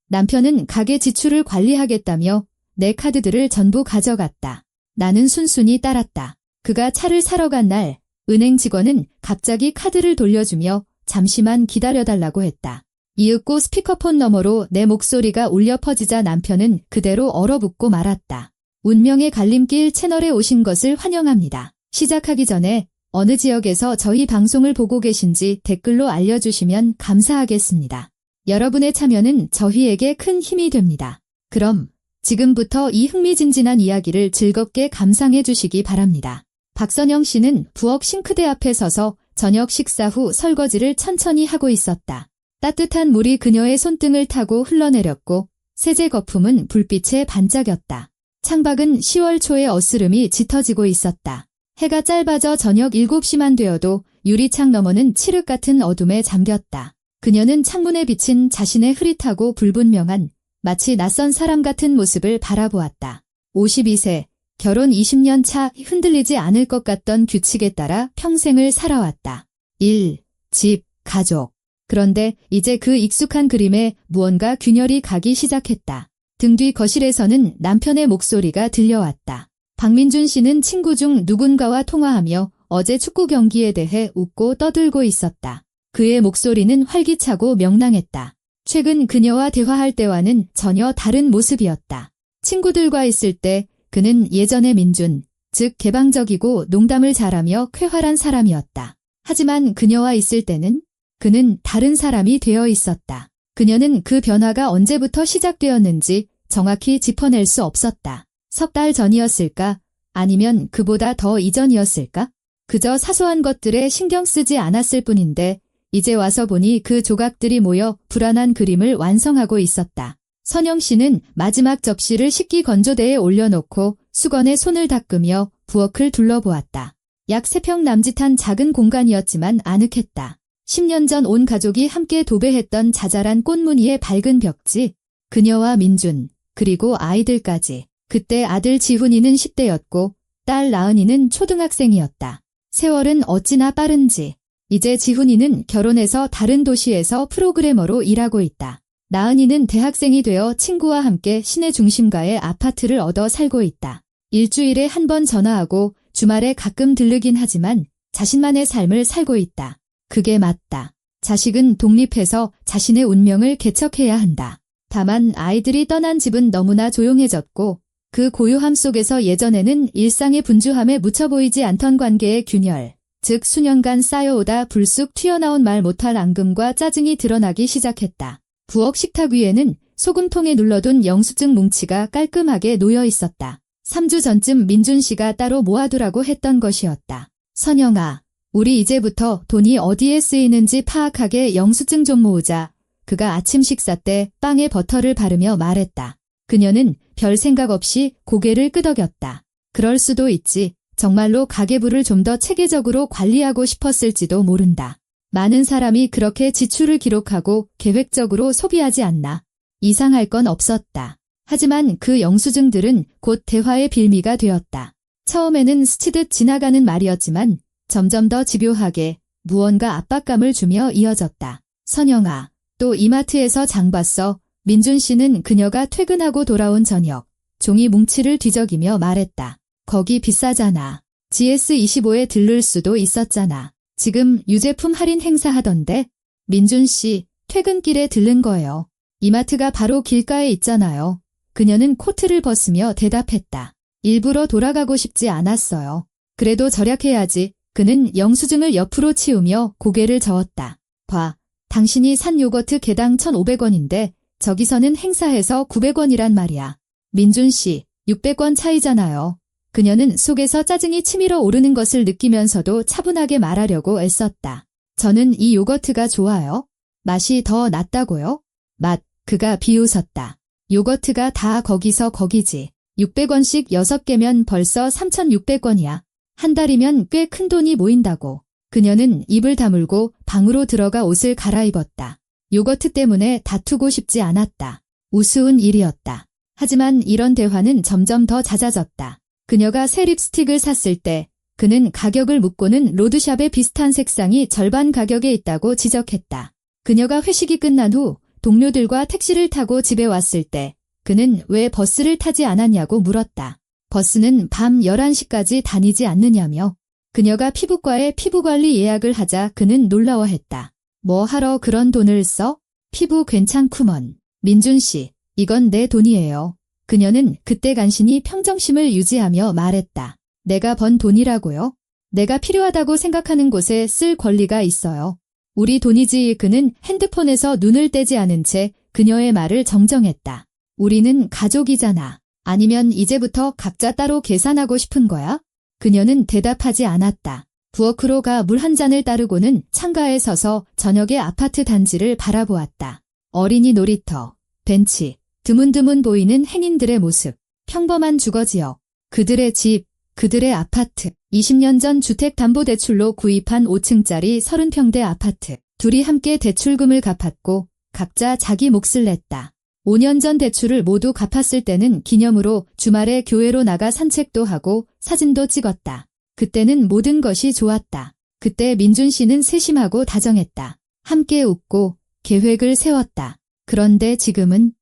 남편은 가게 지출을 관리하겠다며 내 카드들을 전부 가져갔다. 나는 순순히 따랐다. 그가 차를 사러 간 날 은행 직원은 갑자기 카드를 돌려주며 잠시만 기다려달라고 했다. 이윽고 스피커폰 너머로 내 목소리가 울려 퍼지자 남편은 그대로 얼어붙고 말았다. 운명의 갈림길 채널에 오신 것을 환영합니다. 시작하기 전에 어느 지역에서 저희 방송을 보고 계신지 댓글로 알려주시면 감사하겠습니다. 여러분의 참여는 저희에게 큰 힘이 됩니다. 그럼 지금부터 이 흥미진진한 이야기를 즐겁게 감상해 주시기 바랍니다. 박선영 씨는 부엌 싱크대 앞에 서서 저녁 식사 후 설거지를 천천히 하고 있었다. 따뜻한 물이 그녀의 손등을 타고 흘러내렸고 세제 거품은 불빛에 반짝였다. 창밖은 10월 초의 어스름이 짙어지고 있었다. 해가 짧아져 저녁 7시만 되어도 유리창 너머는 칠흑 같은 어둠에 잠겼다. 그녀는 창문에 비친 자신의 흐릿하고 불분명한 마치 낯선 사람 같은 모습을 바라보았다. 52세, 결혼 20년 차 흔들리지 않을 것 같던 규칙에 따라 평생을 살아왔다. 일, 집, 가족. 그런데 이제 그 익숙한 그림에 무언가 균열이 가기 시작했다. 등 뒤 거실에서는 남편의 목소리가 들려왔다. 박민준 씨는 친구 중 누군가와 통화하며 어제 축구 경기에 대해 웃고 떠들고 있었다. 그의 목소리는 활기차고 명랑했다. 최근 그녀와 대화할 때와는 전혀 다른 모습이었다. 친구들과 있을 때 그는 예전의 민준, 즉 개방적이고 농담을 잘하며 쾌활한 사람이었다. 하지만 그녀와 있을 때는 그는 다른 사람이 되어 있었다. 그녀는 그 변화가 언제부터 시작되었는지 정확히 짚어낼 수 없었다. 석 달 전이었을까? 아니면 그보다 더 이전이었을까? 그저 사소한 것들에 신경 쓰지 않았을 뿐인데 이제 와서 보니 그 조각들이 모여 불안한 그림을 완성하고 있었다. 선영 씨는 마지막 접시를 식기 건조대에 올려놓고 수건에 손을 닦으며 부엌을 둘러보았다. 약 3평 남짓한 작은 공간이었지만 아늑했다. 10년 전 온 가족이 함께 도배했던 자잘한 꽃무늬의 밝은 벽지, 그녀와 민준, 그리고 아이들까지. 그때 아들 지훈이는 10대였고 딸 나은이는 초등학생이었다. 세월은 어찌나 빠른지. 이제 지훈이는 결혼해서 다른 도시에서 프로그래머로 일하고 있다. 나은이는 대학생이 되어 친구와 함께 시내 중심가의 아파트를 얻어 살고 있다. 일주일에 한 번 전화하고 주말에 가끔 들르긴 하지만 자신만의 삶을 살고 있다. 그게 맞다. 자식은 독립해서 자신의 운명을 개척해야 한다. 다만 아이들이 떠난 집은 너무나 조용해졌고 그 고요함 속에서 예전에는 일상의 분주함에 묻혀 보이지 않던 관계의 균열, 즉 수년간 쌓여오다 불쑥 튀어나온 말 못할 앙금과 짜증이 드러나기 시작했다. 부엌 식탁 위에는 소금통에 눌러둔 영수증 뭉치가 깔끔하게 놓여 있었다. 3주 전쯤 민준 씨가 따로 모아두라고 했던 것이었다. 선영아, 우리 이제부터 돈이 어디에 쓰이는지 파악하게 영수증 좀 모으자. 그가 아침 식사 때 빵에 버터를 바르며 말했다. 그녀는 별 생각 없이 고개를 끄덕였다. 그럴 수도 있지. 정말로 가계부를 좀 더 체계적으로 관리하고 싶었을지도 모른다. 많은 사람이 그렇게 지출을 기록하고 계획적으로 소비하지 않나. 이상할 건 없었다. 하지만 그 영수증들은 곧 대화의 빌미가 되었다. 처음에는 스치듯 지나가는 말이었지만 점점 더 집요하게 무언가 압박감을 주며 이어졌다. 선영아, 또 이마트에서 장 봤어. 민준 씨는 그녀가 퇴근하고 돌아온 저녁, 종이 뭉치를 뒤적이며 말했다. 거기 비싸잖아. GS25에 들를 수도 있었잖아. 지금 유제품 할인 행사 하던데. 민준 씨, 퇴근길에 들른 거예요. 이마트가 바로 길가에 있잖아요. 그녀는 코트를 벗으며 대답했다. 일부러 돌아가고 싶지 않았어요. 그래도 절약해야지. 그는 영수증을 옆으로 치우며 고개를 저었다. 봐, 당신이 산 요거트 개당 1,500원인데 저기서는 행사해서 900원이란 말이야. 민준 씨, 600원 차이잖아요. 그녀는 속에서 짜증이 치밀어 오르는 것을 느끼면서도 차분하게 말하려고 애썼다. 저는 이 요거트가 좋아요. 맛이 더 낫다고요? 맛, 그가 비웃었다. 요거트가 다 거기서 거기지. 600원씩 6개면 벌써 3,600원이야. 한 달이면 꽤 큰 돈이 모인다고. 그녀는 입을 다물고 방으로 들어가 옷을 갈아입었다. 요거트 때문에 다투고 싶지 않았다. 우스운 일이었다. 하지만 이런 대화는 점점 더 잦아졌다. 그녀가 새 립스틱을 샀을 때 그는 가격을 묻고는 로드샵의 비슷한 색상이 절반 가격에 있다고 지적했다. 그녀가 회식이 끝난 후 동료들과 택시를 타고 집에 왔을 때 그는 왜 버스를 타지 않았냐고 물었다. 버스는 밤 11시까지 다니지 않느냐며. 그녀가 피부과에 피부관리 예약을 하자 그는 놀라워했다. 뭐 하러 그런 돈을 써? 피부 괜찮구먼. 민준 씨, 이건 내 돈이에요. 그녀는 그때 간신히 평정심을 유지하며 말했다. 내가 번 돈이라고요? 내가 필요하다고 생각하는 곳에 쓸 권리가 있어요. 우리 돈이지. 그는 핸드폰에서 눈을 떼지 않은 채 그녀의 말을 정정했다. 우리는 가족이잖아. 아니면 이제부터 각자 따로 계산하고 싶은 거야? 그녀는 대답하지 않았다. 부엌으로 가 물 한 잔을 따르고는 창가에 서서 저녁의 아파트 단지를 바라보았다. 어린이 놀이터, 벤치, 드문드문 보이는 행인들의 모습, 평범한 주거지역, 그들의 집, 그들의 아파트, 20년 전 주택담보대출로 구입한 5층짜리 30평대 아파트. 둘이 함께 대출금을 갚았고 각자 자기 몫을 냈다. 5년 전 대출을 모두 갚았을 때는 기념으로 주말에 교회로 나가 산책도 하고 사진도 찍었다. 그때는 모든 것이 좋았다. 그때 민준 씨는 세심하고 다정했다. 함께 웃고 계획을 세웠다. 그런데 지금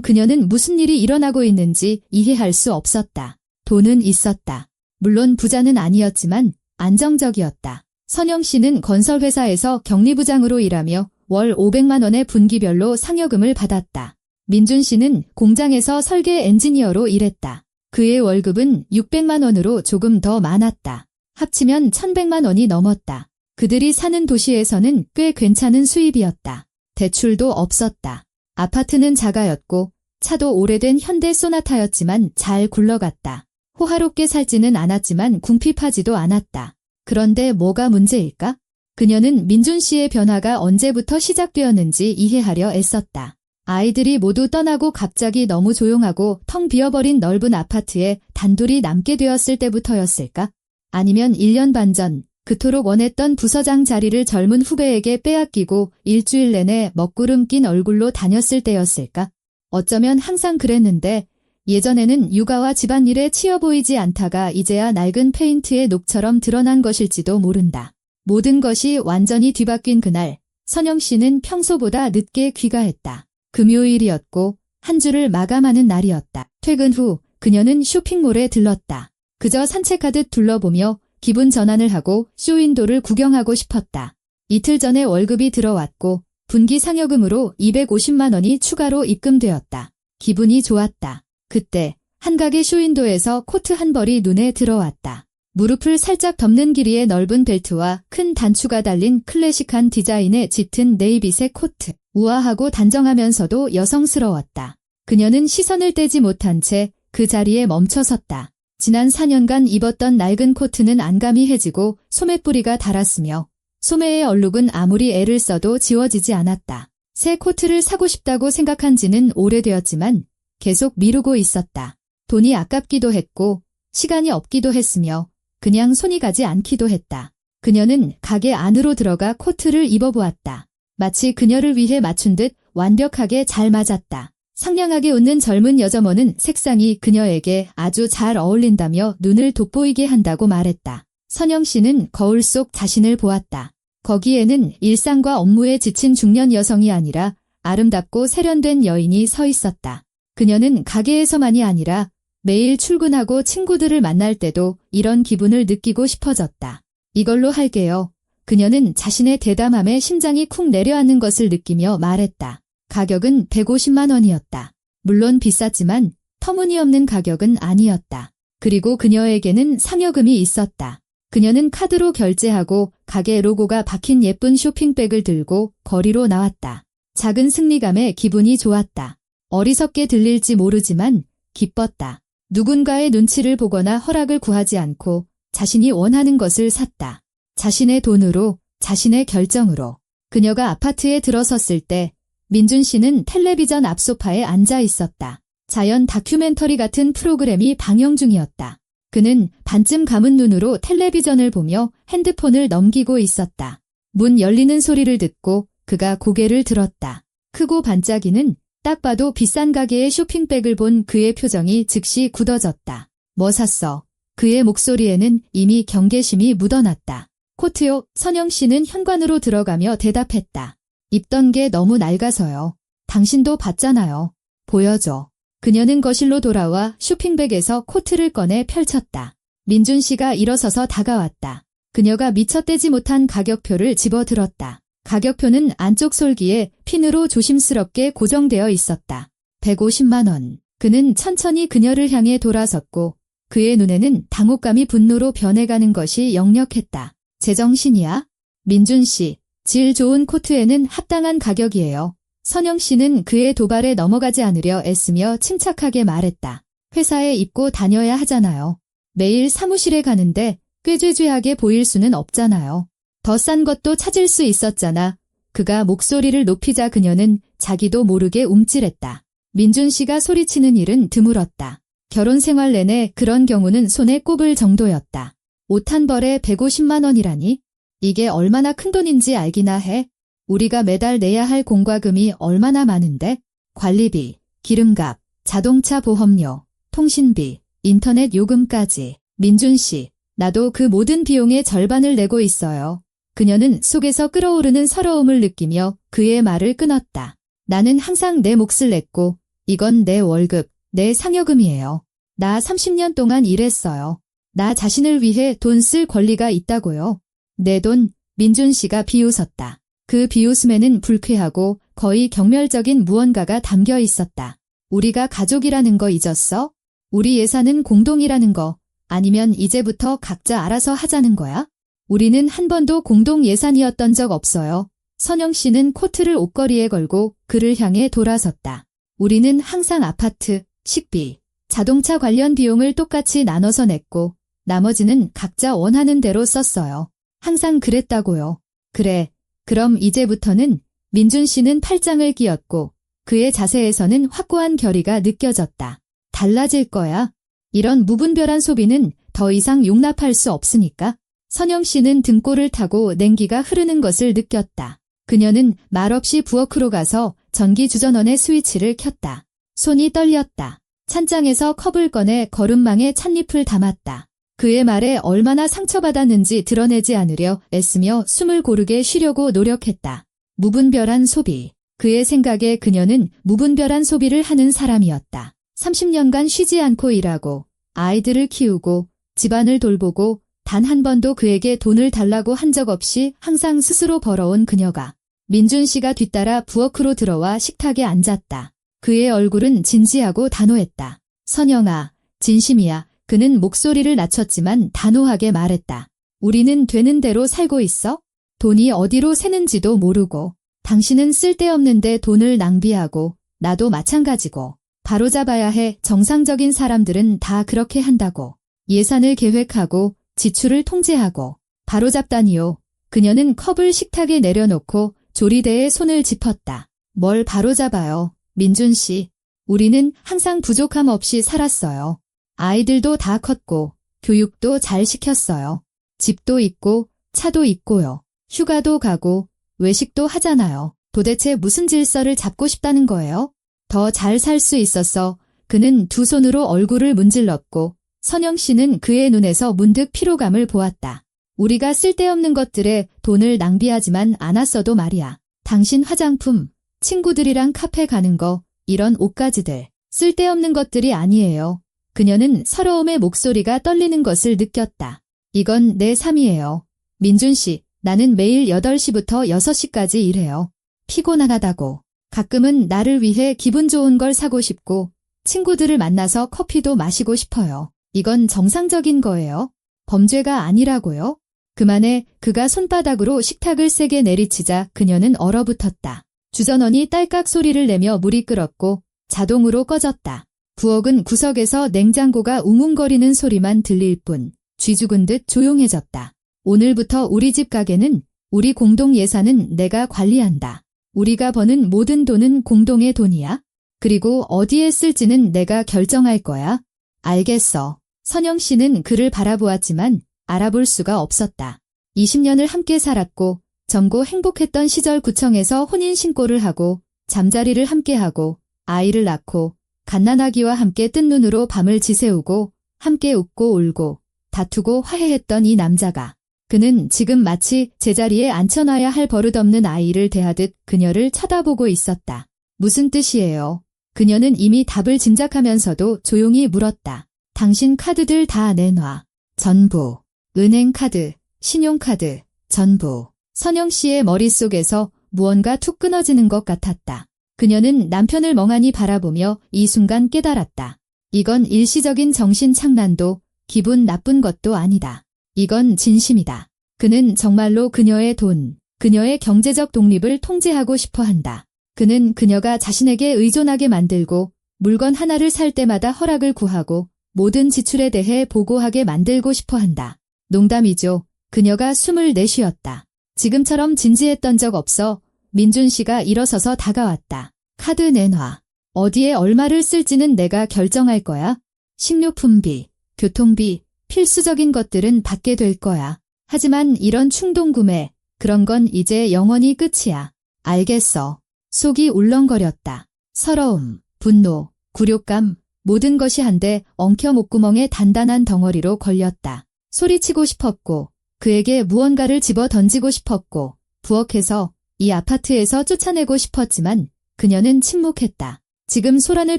그녀는 무슨 일이 일어나고 있는지 이해할 수 없었다. 돈은 있었다. 물론 부자는 아니었지만 안정적이었다. 선영 씨는 건설회사에서 격리부장으로 일하며 월 500만 원의 분기별로 상여금을 받았다. 민준 씨는 공장에서 설계 엔지니어로 일했다. 그의 월급은 600만 원으로 조금 더 많았다. 합치면 1100만 원이 넘었다. 그들이 사는 도시에서는 꽤 괜찮은 수입이었다. 대출도 없었다. 아파트는 작아였고 차도 오래된 현대 소나타였지만 잘 굴러갔다. 호화롭게 살지는 않았지만 궁핍하지도 않았다. 그런데 뭐가 문제일까? 그녀는 민준 씨의 변화가 언제부터 시작되었는지 이해하려 애썼다. 아이들이 모두 떠나고 갑자기 너무 조용하고 텅 비어버린 넓은 아파트에 단둘이 남게 되었을 때부터였을까? 아니면 1년 반 전 그토록 원했던 부서장 자리를 젊은 후배에게 빼앗기고 일주일 내내 먹구름 낀 얼굴로 다녔을 때였을까? 어쩌면 항상 그랬는데 예전에는 육아와 집안일에 치여 보이지 않다가 이제야 낡은 페인트의 녹처럼 드러난 것일지도 모른다. 모든 것이 완전히 뒤바뀐 그날, 선영 씨는 평소보다 늦게 귀가했다. 금요일이었고 한 주를 마감하는 날이었다. 퇴근 후 그녀는 쇼핑몰에 들렀다. 그저 산책하듯 둘러보며 기분 전환을 하고 쇼윈도를 구경하고 싶었다. 이틀 전에 월급이 들어왔고 분기 상여금으로 250만 원이 추가로 입금되었다. 기분이 좋았다. 그때 한 가게 쇼윈도에서 코트 한 벌이 눈에 들어왔다. 무릎을 살짝 덮는 길이의 넓은 벨트와 큰 단추가 달린 클래식한 디자인의 짙은 네이비색 코트. 우아하고 단정하면서도 여성스러웠다. 그녀는 시선을 떼지 못한 채 그 자리에 멈춰섰다. 지난 4년간 입었던 낡은 코트는 안감이해지고 소매뿌리가 닳았으며 소매의 얼룩은 아무리 애를 써도 지워지지 않았다. 새 코트를 사고 싶다고 생각한 지는 오래되었지만 계속 미루고 있었다. 돈이 아깝기도 했고 시간이 없기도 했으며 그냥 손이 가지 않기도 했다. 그녀는 가게 안으로 들어가 코트를 입어보았다. 마치 그녀를 위해 맞춘 듯 완벽하게 잘 맞았다. 상냥하게 웃는 젊은 여점원은 색상이 그녀에게 아주 잘 어울린다며 눈을 돋보이게 한다고 말했다. 선영 씨는 거울 속 자신을 보았다. 거기에는 일상과 업무에 지친 중년 여성이 아니라 아름답고 세련된 여인이 서 있었다. 그녀는 가게에서만이 아니라 매일 출근하고 친구들을 만날 때도 이런 기분을 느끼고 싶어졌다. 이걸로 할게요. 그녀는 자신의 대담함에 심장이 쿵 내려앉는 것을 느끼며 말했다. 가격은 150만 원이었다. 물론 비쌌지만 터무니없는 가격은 아니었다. 그리고 그녀에게는 상여금이 있었다. 그녀는 카드로 결제하고 가게 로고가 박힌 예쁜 쇼핑백을 들고 거리로 나왔다. 작은 승리감에 기분이 좋았다. 어리석게 들릴지 모르지만 기뻤다. 누군가의 눈치를 보거나 허락을 구하지 않고 자신이 원하는 것을 샀다. 자신의 돈으로, 자신의 결정으로. 그녀가 아파트에 들어섰을 때 민준 씨는 텔레비전 앞 소파에 앉아 있었다. 자연 다큐멘터리 같은 프로그램이 방영 중이었다. 그는 반쯤 감은 눈으로 텔레비전을 보며 핸드폰을 넘기고 있었다. 문 열리는 소리를 듣고 그가 고개를 들었다. 크고 반짝이는 딱 봐도 비싼 가게의 쇼핑백을 본 그의 표정이 즉시 굳어졌다. 뭐 샀어? 그의 목소리에는 이미 경계심이 묻어났다. 코트요. 선영 씨는 현관으로 들어가며 대답했다. 입던 게 너무 낡아서요. 당신도 봤잖아요. 보여줘. 그녀는 거실로 돌아와 쇼핑백에서 코트를 꺼내 펼쳤다. 민준 씨가 일어서서 다가왔다. 그녀가 미처 떼지 못한 가격표를 집어들었다. 가격표는 안쪽 솔기에 핀으로 조심스럽게 고정되어 있었다. 150만 원. 그는 천천히 그녀를 향해 돌아섰고 그의 눈에는 당혹감이 분노로 변해가는 것이 역력했다. 제정신이야? 민준 씨, 질 좋은 코트에는 합당한 가격이에요. 선영 씨는 그의 도발에 넘어가지 않으려 애쓰며 침착하게 말했다. 회사에 입고 다녀야 하잖아요. 매일 사무실에 가는데 꾀죄죄하게 보일 수는 없잖아요. 더 싼 것도 찾을 수 있었잖아. 그가 목소리를 높이자 그녀는 자기도 모르게 움찔했다. 민준 씨가 소리치는 일은 드물었다. 결혼 생활 내내 그런 경우는 손에 꼽을 정도였다. 옷 한 벌에 150만 원이라니? 이게 얼마나 큰 돈인지 알기나 해? 우리가 매달 내야 할 공과금이 얼마나 많은데? 관리비, 기름값, 자동차 보험료, 통신비, 인터넷 요금까지. 민준 씨, 나도 그 모든 비용의 절반을 내고 있어요. 그녀는 속에서 끓어오르는 서러움을 느끼며 그의 말을 끊었다. 나는 항상 내 몫을 냈고 이건 내 월급, 내 상여금이에요. 나 30년 동안 일했어요. 나 자신을 위해 돈 쓸 권리가 있다고요. 내 돈, 민준 씨가 비웃었다. 그 비웃음에는 불쾌하고 거의 경멸적인 무언가가 담겨 있었다. 우리가 가족이라는 거 잊었어? 우리 예산은 공동이라는 거, 아니면 이제부터 각자 알아서 하자는 거야? 우리는 한 번도 공동 예산이었던 적 없어요. 선영 씨는 코트를 옷걸이에 걸고 그를 향해 돌아섰다. 우리는 항상 아파트, 식비, 자동차 관련 비용을 똑같이 나눠서 냈고 나머지는 각자 원하는 대로 썼어요. 항상 그랬다고요. 그래, 그럼 이제부터는 민준 씨는 팔짱을 끼었고 그의 자세에서는 확고한 결의가 느껴졌다. 달라질 거야. 이런 무분별한 소비는 더 이상 용납할 수 없으니까. 선영 씨는 등골을 타고 냉기가 흐르는 것을 느꼈다. 그녀는 말없이 부엌으로 가서 전기 주전원의 스위치를 켰다. 손이 떨렸다. 찬장에서 컵을 꺼내 거름망에 찻잎을 담았다. 그의 말에 얼마나 상처받았는지 드러내지 않으려 애쓰며 숨을 고르게 쉬려고 노력했다. 무분별한 소비. 그의 생각에 그녀는 무분별한 소비를 하는 사람이었다. 30년간 쉬지 않고 일하고 아이들을 키우고 집안을 돌보고 단 한 번도 그에게 돈을 달라고 한 적 없이 항상 스스로 벌어온 그녀가 민준 씨가 뒤따라 부엌으로 들어와 식탁에 앉았다. 그의 얼굴은 진지하고 단호했다. 선영아, 진심이야. 그는 목소리를 낮췄지만 단호하게 말했다. 우리는 되는 대로 살고 있어? 돈이 어디로 새는지도 모르고 당신은 쓸데없는데 돈을 낭비하고 나도 마찬가지고 바로잡아야 해. 정상적인 사람들은 다 그렇게 한다고. 예산을 계획하고 지출을 통제하고 바로잡다니요. 그녀는 컵을 식탁에 내려놓고 조리대에 손을 짚었다. 뭘 바로잡아요, 민준 씨. 우리는 항상 부족함 없이 살았어요. 아이들도 다 컸고 교육도 잘 시켰어요. 집도 있고 차도 있고요. 휴가도 가고 외식도 하잖아요. 도대체 무슨 질서를 잡고 싶다는 거예요? 더 잘 살 수 있었어. 그는 두 손으로 얼굴을 문질렀고 선영 씨는 그의 눈에서 문득 피로감을 보았다. 우리가 쓸데없는 것들에 돈을 낭비하지만 않았어도 말이야. 당신 화장품, 친구들이랑 카페 가는 거, 이런 옷가지들, 쓸데없는 것들이 아니에요. 그녀는 서러움의 목소리가 떨리는 것을 느꼈다. 이건 내 삶이에요. 민준 씨, 나는 매일 8시부터 6시까지 일해요. 피곤하다고. 가끔은 나를 위해 기분 좋은 걸 사고 싶고 친구들을 만나서 커피도 마시고 싶어요. 이건 정상적인 거예요. 범죄가 아니라고요? 그만해. 그가 손바닥으로 식탁을 세게 내리치자 그녀는 얼어붙었다. 주전원이 딸깍 소리를 내며 물이 끓었고 자동으로 꺼졌다. 부엌은 구석에서 냉장고가 웅웅거리는 소리만 들릴 뿐 쥐죽은 듯 조용해졌다. 오늘부터 우리 집 가게는 우리 공동 예산은 내가 관리한다. 우리가 버는 모든 돈은 공동의 돈이야. 그리고 어디에 쓸지는 내가 결정할 거야. 알겠어. 선영 씨는 그를 바라보았지만 알아볼 수가 없었다. 20년을 함께 살았고 젊고 행복했던 시절 구청에서 혼인신고를 하고 잠자리를 함께하고 아이를 낳고 갓난아기와 함께 뜬 눈으로 밤을 지새우고 함께 웃고 울고 다투고 화해했던 이 남자가 그는 지금 마치 제자리에 앉혀놔야 할 버릇없는 아이를 대하듯 그녀를 쳐다보고 있었다. 무슨 뜻이에요? 그녀는 이미 답을 짐작하면서도 조용히 물었다. 당신 카드들 다 내놔. 전부. 은행카드, 신용카드, 전부. 선영 씨의 머릿속에서 무언가 툭 끊어지는 것 같았다. 그녀는 남편을 멍하니 바라보며 이 순간 깨달았다. 이건 일시적인 정신착란도 기분 나쁜 것도 아니다. 이건 진심이다. 그는 정말로 그녀의 돈, 그녀의 경제적 독립을 통제하고 싶어 한다. 그는 그녀가 자신에게 의존하게 만들고 물건 하나를 살 때마다 허락을 구하고 모든 지출에 대해 보고하게 만들고 싶어 한다. 농담이죠. 그녀가 숨을 내쉬었다. 지금처럼 진지했던 적 없어. 민준 씨가 일어서서 다가왔다. 카드 내놔. 어디에 얼마를 쓸지는 내가 결정할 거야. 식료품비, 교통비, 필수적인 것들은 받게 될 거야. 하지만 이런 충동 구매, 그런 건 이제 영원히 끝이야. 알겠어. 속이 울렁거렸다. 서러움, 분노, 굴욕감, 모든 것이 한데 엉켜 목구멍에 단단한 덩어리로 걸렸다. 소리치고 싶었고 그에게 무언가를 집어 던지고 싶었고 부엌에서 이 아파트에서 쫓아내고 싶었지만 그녀는 침묵했다. 지금 소란을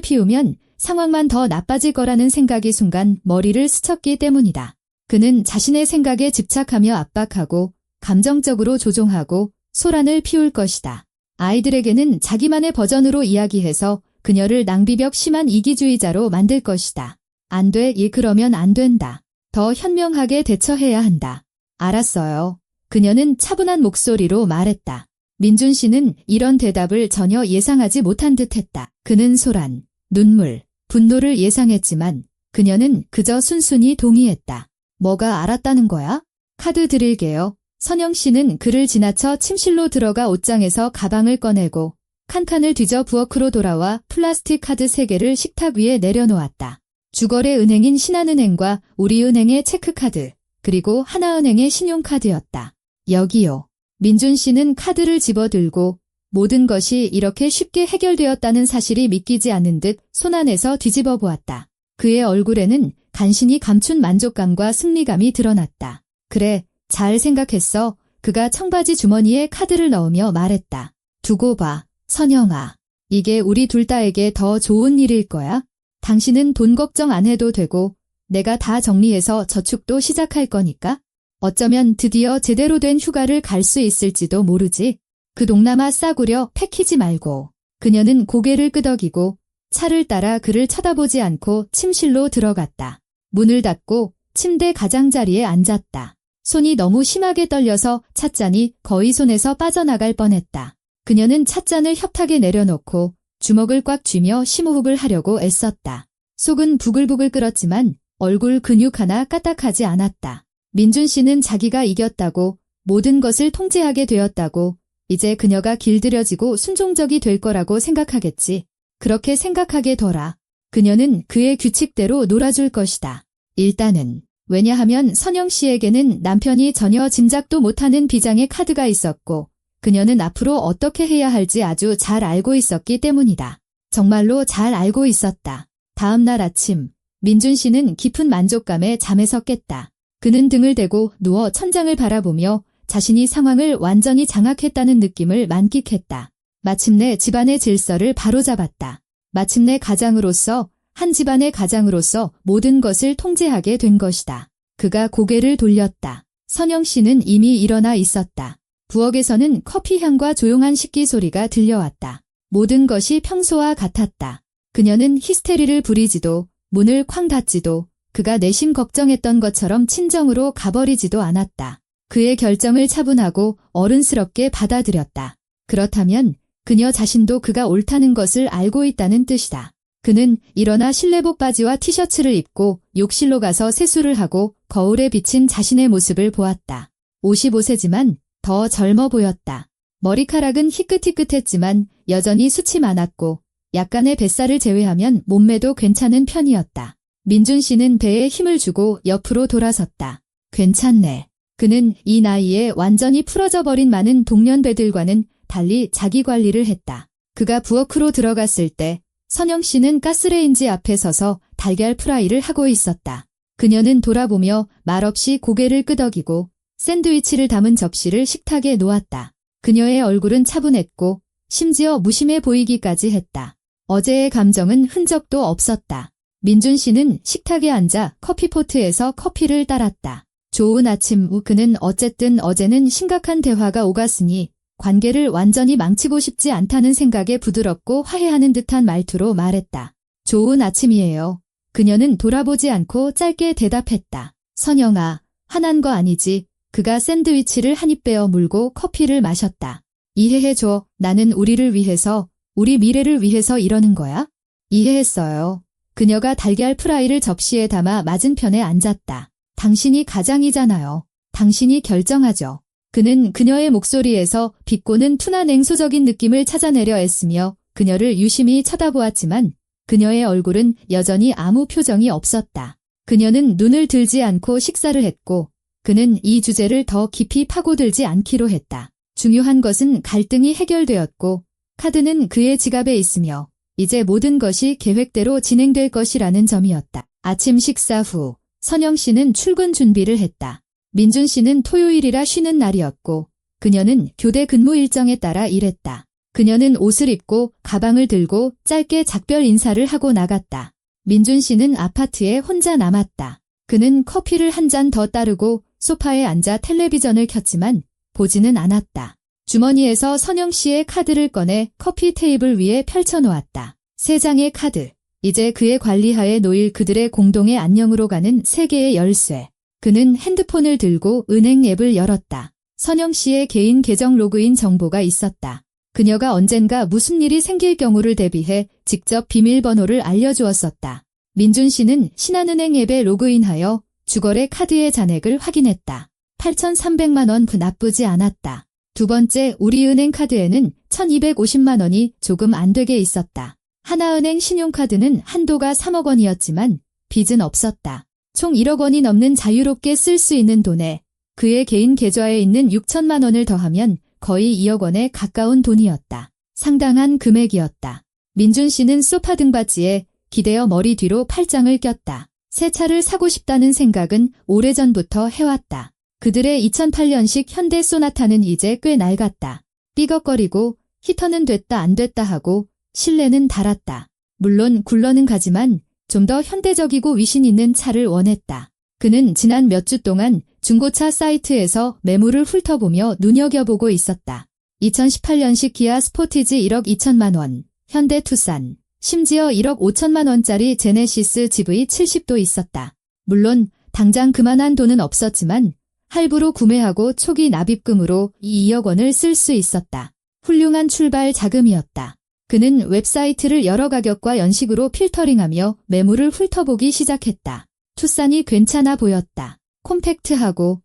피우면 상황만 더 나빠질 거라는 생각이 순간 머리를 스쳤기 때문이다. 그는 자신의 생각에 집착하며 압박하고 감정적으로 조종하고 소란을 피울 것이다. 아이들에게는 자기만의 버전으로 이야기해서 그녀를 낭비벽 심한 이기주의자로 만들 것이다. 안 돼, 그러면 안 된다. 더 현명하게 대처해야 한다. 알았어요. 그녀는 차분한 목소리로 말했다. 민준 씨는 이런 대답을 전혀 예상하지 못한 듯했다. 그는 소란, 눈물, 분노를 예상했지만 그녀는 그저 순순히 동의했다. 뭐가 알았다는 거야? 카드 드릴게요. 선영 씨는 그를 지나쳐 침실로 들어가 옷장에서 가방을 꺼내고 칸칸을 뒤져 부엌으로 돌아와 플라스틱 카드 3개를 식탁 위에 내려놓았다. 주거래 은행인 신한은행과 우리은행의 체크카드, 그리고 하나은행의 신용카드였다. 여기요. 민준 씨는 카드를 집어들고 모든 것이 이렇게 쉽게 해결되었다는 사실이 믿기지 않는 듯 손안에서 뒤집어 보았다. 그의 얼굴에는 간신히 감춘 만족감과 승리감이 드러났다. 그래, 잘 생각했어. 그가 청바지 주머니에 카드를 넣으며 말했다. 두고 봐, 선영아. 이게 우리 둘 다에게 더 좋은 일일 거야. 당신은 돈 걱정 안 해도 되고 내가 다 정리해서 저축도 시작할 거니까. 어쩌면 드디어 제대로 된 휴가를 갈 수 있을지도 모르지. 그 동남아 싸구려 패키지 말고. 그녀는 고개를 끄덕이고 차를 따라 그를 쳐다보지 않고 침실로 들어갔다. 문을 닫고 침대 가장자리에 앉았다. 손이 너무 심하게 떨려서 찻잔이 거의 손에서 빠져나갈 뻔했다. 그녀는 찻잔을 협탁에 내려놓고 주먹을 꽉 쥐며 심호흡을 하려고 애썼다. 속은 부글부글 끓었지만 얼굴 근육 하나 까딱하지 않았다. 민준 씨는 자기가 이겼다고, 모든 것을 통제하게 되었다고, 이제 그녀가 길들여지고 순종적이 될 거라고 생각하겠지. 그렇게 생각하게 둬라. 그녀는 그의 규칙대로 놀아줄 것이다. 일단은. 왜냐하면 선영 씨에게는 남편이 전혀 짐작도 못하는 비장의 카드가 있었고 그녀는 앞으로 어떻게 해야 할지 아주 잘 알고 있었기 때문이다. 정말로 잘 알고 있었다. 다음 날 아침 민준 씨는 깊은 만족감에 잠에서 깼다. 그는 등을 대고 누워 천장을 바라보며 자신이 상황을 완전히 장악했다는 느낌을 만끽했다. 마침내 집안의 질서를 바로잡았다. 마침내 가장으로서 한 집안의 가장으로서 모든 것을 통제하게 된 것이다. 그가 고개를 돌렸다. 선영 씨는 이미 일어나 있었다. 부엌에서는 커피 향과 조용한 식기 소리가 들려왔다. 모든 것이 평소와 같았다. 그녀는 히스테리를 부리지도 문을 쾅 닫지도 그가 내심 걱정했던 것처럼 친정으로 가버리지도 않았다. 그의 결정을 차분하고 어른스럽게 받아들였다. 그렇다면 그녀 자신도 그가 옳다는 것을 알고 있다는 뜻이다. 그는 일어나 실내복 바지와 티셔츠를 입고 욕실로 가서 세수를 하고 거울에 비친 자신의 모습을 보았다. 55세지만 더 젊어 보였다. 머리카락은 희끗희끗했지만 여전히 숱이 많았고 약간의 뱃살을 제외하면 몸매도 괜찮은 편이었다. 민준 씨는 배에 힘을 주고 옆으로 돌아섰다. 괜찮네. 그는 이 나이에 완전히 풀어져 버린 많은 동년배들과는 달리 자기 관리를 했다. 그가 부엌으로 들어갔을 때 선영 씨는 가스레인지 앞에 서서 달걀 프라이를 하고 있었다. 그녀는 돌아보며 말없이 고개를 끄덕이고 샌드위치를 담은 접시를 식탁에 놓았다. 그녀의 얼굴은 차분했고 심지어 무심해 보이기까지 했다. 어제의 감정은 흔적도 없었다. 민준 씨는 식탁에 앉아 커피포트에서 커피를 따랐다. 좋은 아침 후 그는 어쨌든 어제는 심각한 대화가 오갔으니 관계를 완전히 망치고 싶지 않다는 생각에 부드럽고 화해하는 듯한 말투로 말했다. 좋은 아침이에요. 그녀는 돌아보지 않고 짧게 대답했다. 선영아, 화난 거 아니지? 그가 샌드위치를 한 입 베어 물고 커피를 마셨다. 이해해줘. 나는 우리를 위해서, 우리 미래를 위해서 이러는 거야? 이해했어요. 그녀가 달걀 프라이를 접시에 담아 맞은편에 앉았다. 당신이 가장이잖아요. 당신이 결정하죠. 그는 그녀의 목소리에서 비꼬는 둔한 냉소적인 느낌을 찾아내려 애쓰며 그녀를 유심히 쳐다보았지만 그녀의 얼굴은 여전히 아무 표정이 없었다. 그녀는 눈을 들지 않고 식사를 했고 그는 이 주제를 더 깊이 파고들지 않기로 했다. 중요한 것은 갈등이 해결되었고 카드는 그의 지갑에 있으며 이제 모든 것이 계획대로 진행될 것이라는 점이었다. 아침 식사 후 선영 씨는 출근 준비를 했다. 민준 씨는 토요일이라 쉬는 날이었고 그녀는 교대 근무 일정에 따라 일했다. 그녀는 옷을 입고 가방을 들고 짧게 작별 인사를 하고 나갔다. 민준 씨는 아파트에 혼자 남았다. 그는 커피를 한 잔 더 따르고 소파에 앉아 텔레비전을 켰지만 보지는 않았다. 주머니에서 선영 씨의 카드를 꺼내 커피 테이블 위에 펼쳐놓았다. 3장의 카드. 이제 그의 관리하에 놓일 그들의 공동의 안녕으로 가는 3개의 열쇠. 그는 핸드폰을 들고 은행 앱을 열었다. 선영 씨의 개인 계정 로그인 정보가 있었다. 그녀가 언젠가 무슨 일이 생길 경우를 대비해 직접 비밀번호를 알려주었었다. 민준 씨는 신한은행 앱에 로그인하여 주거래 카드의 잔액을 확인했다. 8,300만 원 나쁘지 않았다. 두 번째 우리은행 카드에는 1,250만 원이 조금 안 되게 있었다. 하나은행 신용카드는 한도가 3억 원이었지만 빚은 없었다. 총 1억 원이 넘는 자유롭게 쓸 수 있는 돈에 그의 개인 계좌에 있는 6천만 원을 더하면 거의 2억 원에 가까운 돈이었다. 상당한 금액이었다. 민준 씨는 소파 등받이에 기대어 머리 뒤로 팔짱을 꼈다. 새 차를 사고 싶다는 생각은 오래전부터 해왔다. 그들의 2008년식 현대 소나타는 이제 꽤 낡았다. 삐걱거리고 히터는 됐다 안 됐다 하고 실내는 닳았다. 물론 굴러는 가지만 좀 더 현대적이고 위신 있는 차를 원했다. 그는 지난 몇 주 동안 중고차 사이트에서 매물을 훑어보며 눈여겨보고 있었다. 2018년식 기아 스포티지 1억 2천만 원, 현대 투싼, 심지어 1억 5천만 원짜리 제네시스 GV70도 있었다. 물론 당장 그만한 돈은 없었지만 할부로 구매하고 초기 납입금으로 이 2억 원을 쓸 수 있었다. 훌륭한 출발 자금이었다. 그는 웹사이트를 여러 가격과 연식으로 필터링하며 매물을 훑어보기 시작했다. 투싼이 괜찮아 보였다. 콤팩트하고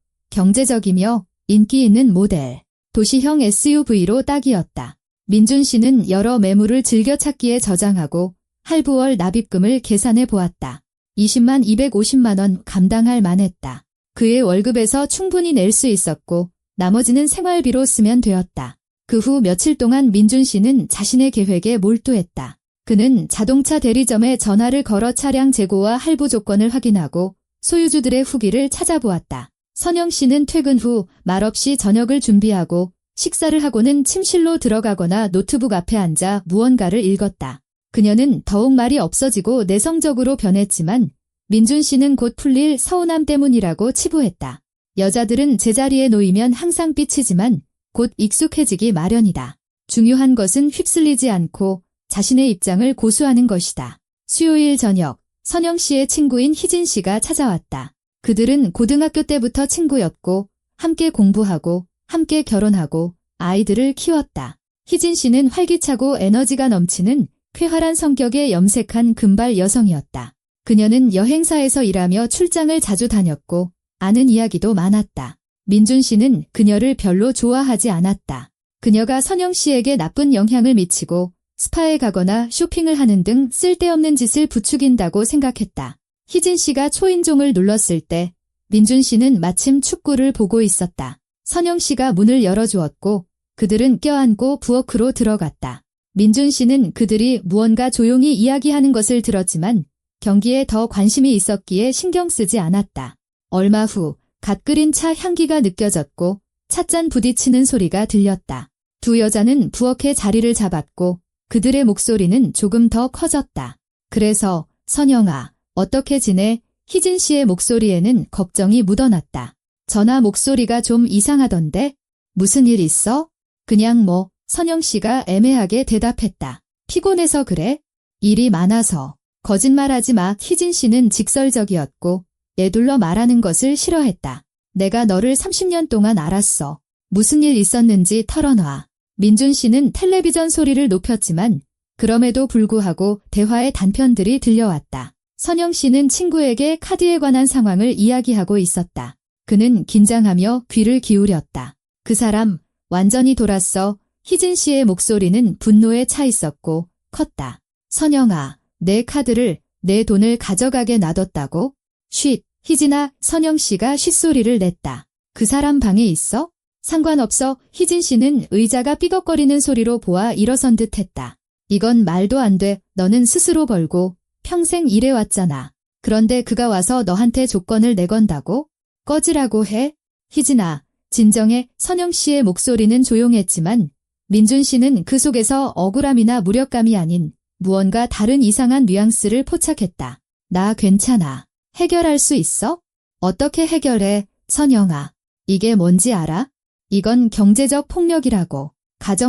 경제적이며 인기 있는 모델. 도시형 SUV로 딱이었다. 민준 씨는 여러 매물을 즐겨찾기에 저장하고 할부월 납입금을 계산해 보았다. 20만 250만 원 감당할 만했다. 그의 월급에서 충분히 낼 수 있었고 나머지는 생활비로 쓰면 되었다. 그 후 며칠 동안 민준 씨는 자신의 계획에 몰두했다. 그는 자동차 대리점에 전화를 걸어 차량 재고와 할부 조건을 확인하고 소유주들의 후기를 찾아보았다. 선영 씨는 퇴근 후 말없이 저녁을 준비하고 식사를 하고는 침실로 들어가거나 노트북 앞에 앉아 무언가를 읽었다. 그녀는 더욱 말이 없어지고 내성적으로 변했지만 민준 씨는 곧 풀릴 서운함 때문이라고 치부했다. 여자들은 제자리에 놓이면 항상 삐치지만 곧 익숙해지기 마련이다. 중요한 것은 휩쓸리지 않고 자신의 입장을 고수하는 것이다. 수요일 저녁, 선영 씨의 친구인 희진 씨가 찾아왔다. 그들은 고등학교 때부터 친구였고 함께 공부하고 함께 결혼하고 아이들을 키웠다. 희진 씨는 활기차고 에너지가 넘치는 쾌활한 성격의 염색한 금발 여성이었다. 그녀는 여행사에서 일하며 출장을 자주 다녔고 아는 이야기도 많았다. 민준 씨는 그녀를 별로 좋아하지 않았다. 그녀가 선영 씨에게 나쁜 영향을 미치고 스파에 가거나 쇼핑을 하는 등 쓸데없는 짓을 부추긴다고 생각했다. 희진 씨가 초인종을 눌렀을 때 민준 씨는 마침 축구를 보고 있었다. 선영 씨가 문을 열어주었고 그들은 껴안고 부엌으로 들어갔다. 민준 씨는 그들이 무언가 조용히 이야기하는 것을 들었지만 경기에 더 관심이 있었기에 신경 쓰지 않았다. 얼마 후 갓 끓인 차 향기가 느껴졌고 찻잔 부딪히는 소리가 들렸다. 두 여자는 부엌에 자리를 잡았고 그들의 목소리는 조금 더 커졌다. 그래서 선영아, 어떻게 지내? 희진 씨의 목소리에는 걱정이 묻어났다. 전화 목소리가 좀 이상하던데? 무슨 일 있어? 그냥 뭐, 선영 씨가 애매하게 대답했다. 피곤해서 그래? 일이 많아서. 거짓말하지 마. 희진 씨는 직설적이었고 에둘러 말하는 것을 싫어했다. 내가 너를 30년 동안 알았어. 무슨 일 있었는지 털어놔. 민준 씨는 텔레비전 소리를 높였지만 그럼에도 불구하고 대화의 단편들이 들려왔다. 선영 씨는 친구에게 카드에 관한 상황을 이야기하고 있었다. 그는 긴장하며 귀를 기울였다. 그 사람 완전히 돌았어. 희진 씨의 목소리는 분노에 차 있었고 컸다. 선영아, 내 카드를, 내 돈을 가져가게 놔뒀다고? 쉿, 희진아. 선영 씨가 쉿소리를 냈다. 그 사람 방에 있어? 상관없어. 희진 씨는 의자가 삐걱거리는 소리로 보아 일어선 듯 했다. 이건 말도 안 돼. 너는 스스로 벌고 평생 일해왔잖아. 그런데 그가 와서 너한테 조건을 내건다고? 꺼지라고 해? 희진아, 진정해. 선영 씨의 목소리는 조용했지만 민준 씨는 그 속에서 억울함이나 무력감이 아닌 무언가 다른 이상한 뉘앙스를 포착했다. 나 괜찮아. 해결할 수 있어? 어떻게 해결해, 선영아? 이게 뭔지 알아? 이건 경제적 폭력이라고.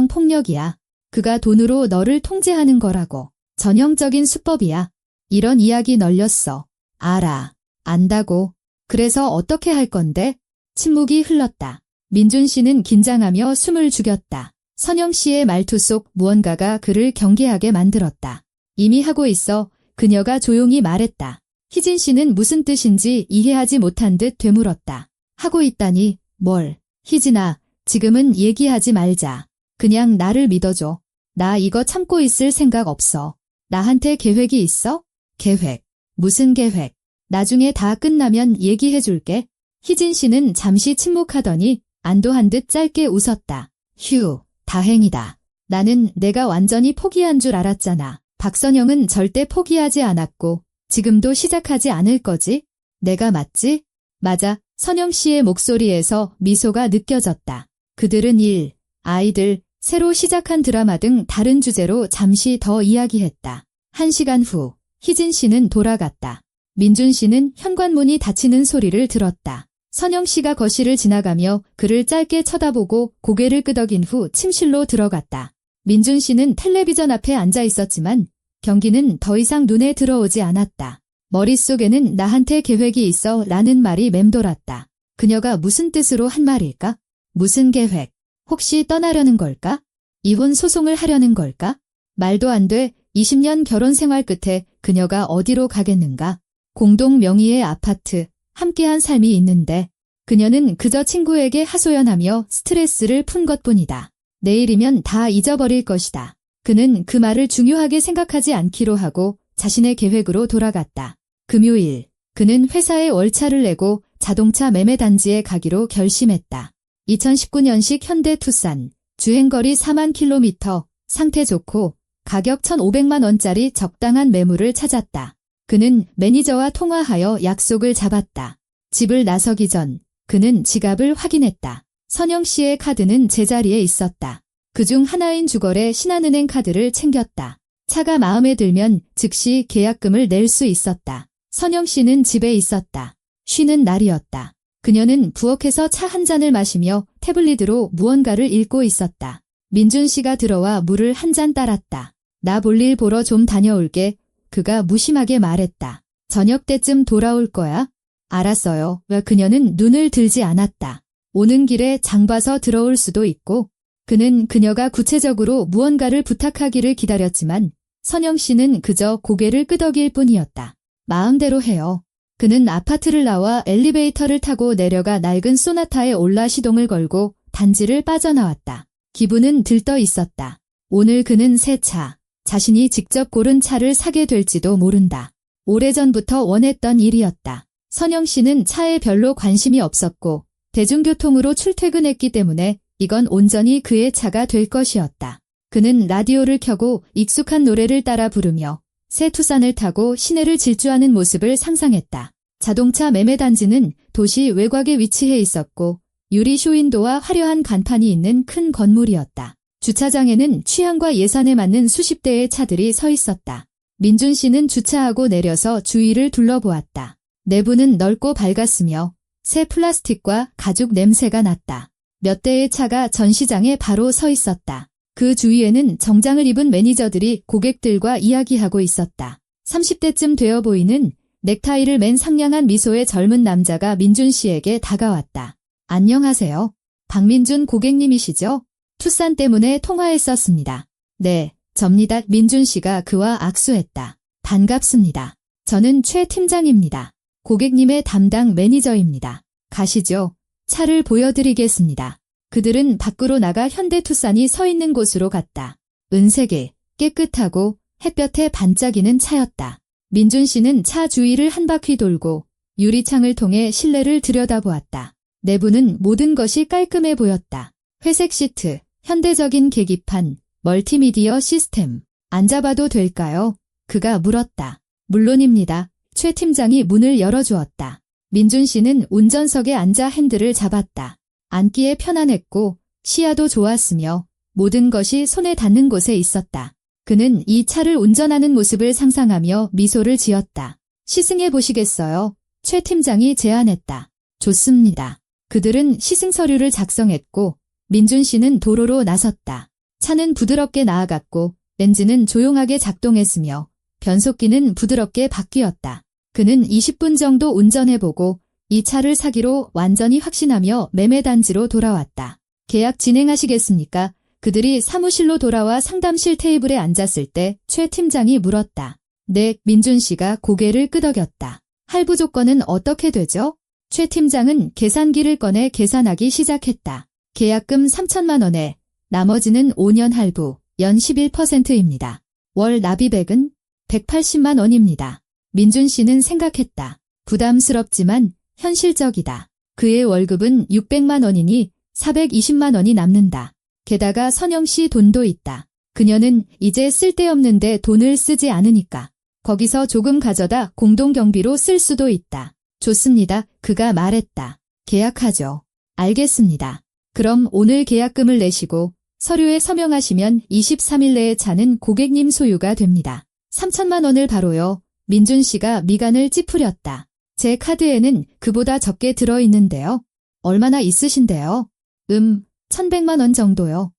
가정폭력이야. 그가 돈으로 너를 통제하는 거라고. 전형적인 수법이야. 이런 이야기 널렸어. 알아. 안다고. 그래서 어떻게 할 건데? 침묵이 흘렀다. 민준 씨는 긴장하며 숨을 죽였다. 선영 씨의 말투 속 무언가가 그를 경계하게 만들었다. 이미 하고 있어. 그녀가 조용히 말했다. 희진 씨는 무슨 뜻인지 이해하지 못한 듯 되물었다. 하고 있다니, 뭘. 희진아, 지금은 얘기하지 말자. 그냥 나를 믿어줘. 나 이거 참고 있을 생각 없어. 나한테 계획이 있어? 계획. 무슨 계획? 나중에 다 끝나면 얘기해줄게. 희진 씨는 잠시 침묵하더니 안도한 듯 짧게 웃었다. 휴, 다행이다. 나는 내가 완전히 포기한 줄 알았잖아. 박선영은 절대 포기하지 않았고 지금도 시작하지 않을 거지? 내가 맞지? 맞아. 선영 씨의 목소리에서 미소가 느껴졌다. 그들은 일, 아이들, 새로 시작한 드라마 등 다른 주제로 잠시 더 이야기했다. 1시간 후, 희진 씨는 돌아갔다. 민준 씨는 현관문이 닫히는 소리를 들었다. 선영 씨가 거실을 지나가며 그를 짧게 쳐다보고 고개를 끄덕인 후 침실로 들어갔다. 민준 씨는 텔레비전 앞에 앉아 있었지만 경기는 더 이상 눈에 들어오지 않았다. 머릿속에는 나한테 계획이 있어 라는 말이 맴돌았다. 그녀가 무슨 뜻으로 한 말일까? 무슨 계획? 혹시 떠나려는 걸까? 이혼 소송을 하려는 걸까? 말도 안 돼. 20년 결혼 생활 끝에 그녀가 어디로 가겠는가? 공동 명의의 아파트, 함께한 삶이 있는데 그녀는 그저 친구에게 하소연하며 스트레스를 푼 것뿐이다. 내일이면 다 잊어버릴 것이다. 그는 그 말을 중요하게 생각하지 않기로 하고 자신의 계획으로 돌아갔다. 금요일, 그는 회사에 월차를 내고 자동차 매매 단지에 가기로 결심했다. 2019년식 현대 투싼, 주행거리 4만 킬로미터, 상태 좋고 가격 1,500만 원짜리 적당한 매물을 찾았다. 그는 매니저와 통화하여 약속을 잡았다. 집을 나서기 전 그는 지갑을 확인했다. 선영 씨의 카드는 제자리에 있었다. 그중 하나인 주거래 신한은행 카드를 챙겼다. 차가 마음에 들면 즉시 계약금을 낼 수 있었다. 선영 씨는 집에 있었다. 쉬는 날이었다. 그녀는 부엌에서 차 한 잔을 마시며 태블릿으로 무언가를 읽고 있었다. 민준 씨가 들어와 물을 한 잔 따랐다. 나 볼일 보러 좀 다녀올게. 그가 무심하게 말했다. 저녁 때쯤 돌아올 거야? 알았어요. 왜 그녀는 눈을 들지 않았다. 오는 길에 장 봐서 들어올 수도 있고. 그는 그녀가 구체적으로 무언가를 부탁하기를 기다렸지만 선영 씨는 그저 고개를 끄덕일 뿐이었다. 마음대로 해요. 그는 아파트를 나와 엘리베이터를 타고 내려가 낡은 소나타에 올라 시동을 걸고 단지를 빠져나왔다. 기분은 들떠 있었다. 오늘 그는 새 차, 자신이 직접 고른 차를 사게 될지도 모른다. 오래전부터 원했던 일이었다. 선영 씨는 차에 별로 관심이 없었고 대중교통으로 출퇴근했기 때문에 이건 온전히 그의 차가 될 것이었다. 그는 라디오를 켜고 익숙한 노래를 따라 부르며 새 투싼을 타고 시내를 질주하는 모습을 상상했다. 자동차 매매 단지는 도시 외곽에 위치해 있었고 유리 쇼윈도와 화려한 간판이 있는 큰 건물이었다. 주차장에는 취향과 예산에 맞는 수십 대의 차들이 서 있었다. 민준 씨는 주차하고 내려서 주위를 둘러보았다. 내부는 넓고 밝았으며 새 플라스틱과 가죽 냄새가 났다. 몇 대의 차가 전시장에 바로 서 있었다. 그 주위에는 정장을 입은 매니저들이 고객들과 이야기하고 있었다. 30대쯤 되어 보이는 넥타이를 맨 상냥한 미소의 젊은 남자가 민준 씨에게 다가왔다. 안녕하세요. 박민준 고객님이시죠? 투싼 때문에 통화했었습니다. 네, 접니다. 민준 씨가 그와 악수했다. 반갑습니다. 저는 최 팀장입니다. 고객님의 담당 매니저입니다. 가시죠. 차를 보여드리겠습니다. 그들은 밖으로 나가 현대투싼이 서 있는 곳으로 갔다. 은색의 깨끗하고 햇볕에 반짝이는 차였다. 민준 씨는 차 주위를 한 바퀴 돌고 유리창을 통해 실내를 들여다보았다. 내부는 모든 것이 깔끔해 보였다. 회색 시트, 현대적인 계기판, 멀티미디어 시스템. 앉아봐도 될까요? 그가 물었다. 물론입니다. 최 팀장이 문을 열어주었다. 민준 씨는 운전석에 앉아 핸들을 잡았다. 앉기에 편안했고 시야도 좋았으며 모든 것이 손에 닿는 곳에 있었다. 그는 이 차를 운전하는 모습을 상상하며 미소를 지었다. 시승해 보시겠어요? 최 팀장이 제안했다. 좋습니다. 그들은 시승 서류를 작성했고 민준 씨는 도로로 나섰다. 차는 부드럽게 나아갔고 엔진은 조용하게 작동했으며 변속기는 부드럽게 바뀌었다. 그는 20분 정도 운전해보고 이 차를 사기로 완전히 확신하며 매매단지로 돌아왔다. 계약 진행하시겠습니까? 그들이 사무실로 돌아와 상담실 테이블에 앉았을 때 최 팀장이 물었다. 네, 민준 씨가 고개를 끄덕였다. 할부 조건은 어떻게 되죠? 최 팀장은 계산기를 꺼내 계산하기 시작했다. 계약금 3천만 원에 나머지는 5년 할부, 연 11%입니다. 월 납입액은 180만 원입니다. 민준 씨는 생각했다. 부담스럽지만 현실적이다. 그의 월급은 600만 원이니 420만 원이 남는다. 게다가 선영 씨 돈도 있다. 그녀는 이제 쓸데없는데 돈을 쓰지 않으니까. 거기서 조금 가져다 공동경비로 쓸 수도 있다. 좋습니다. 그가 말했다. 계약하죠. 알겠습니다. 그럼 오늘 계약금을 내시고 서류에 서명하시면 23일 내에 차는 고객님 소유가 됩니다. 3천만 원을 바로요. 민준 씨가 미간을 찌푸렸다. 제 카드에는 그보다 적게 들어있는데요. 얼마나 있으신데요? 1,100만 원 정도요.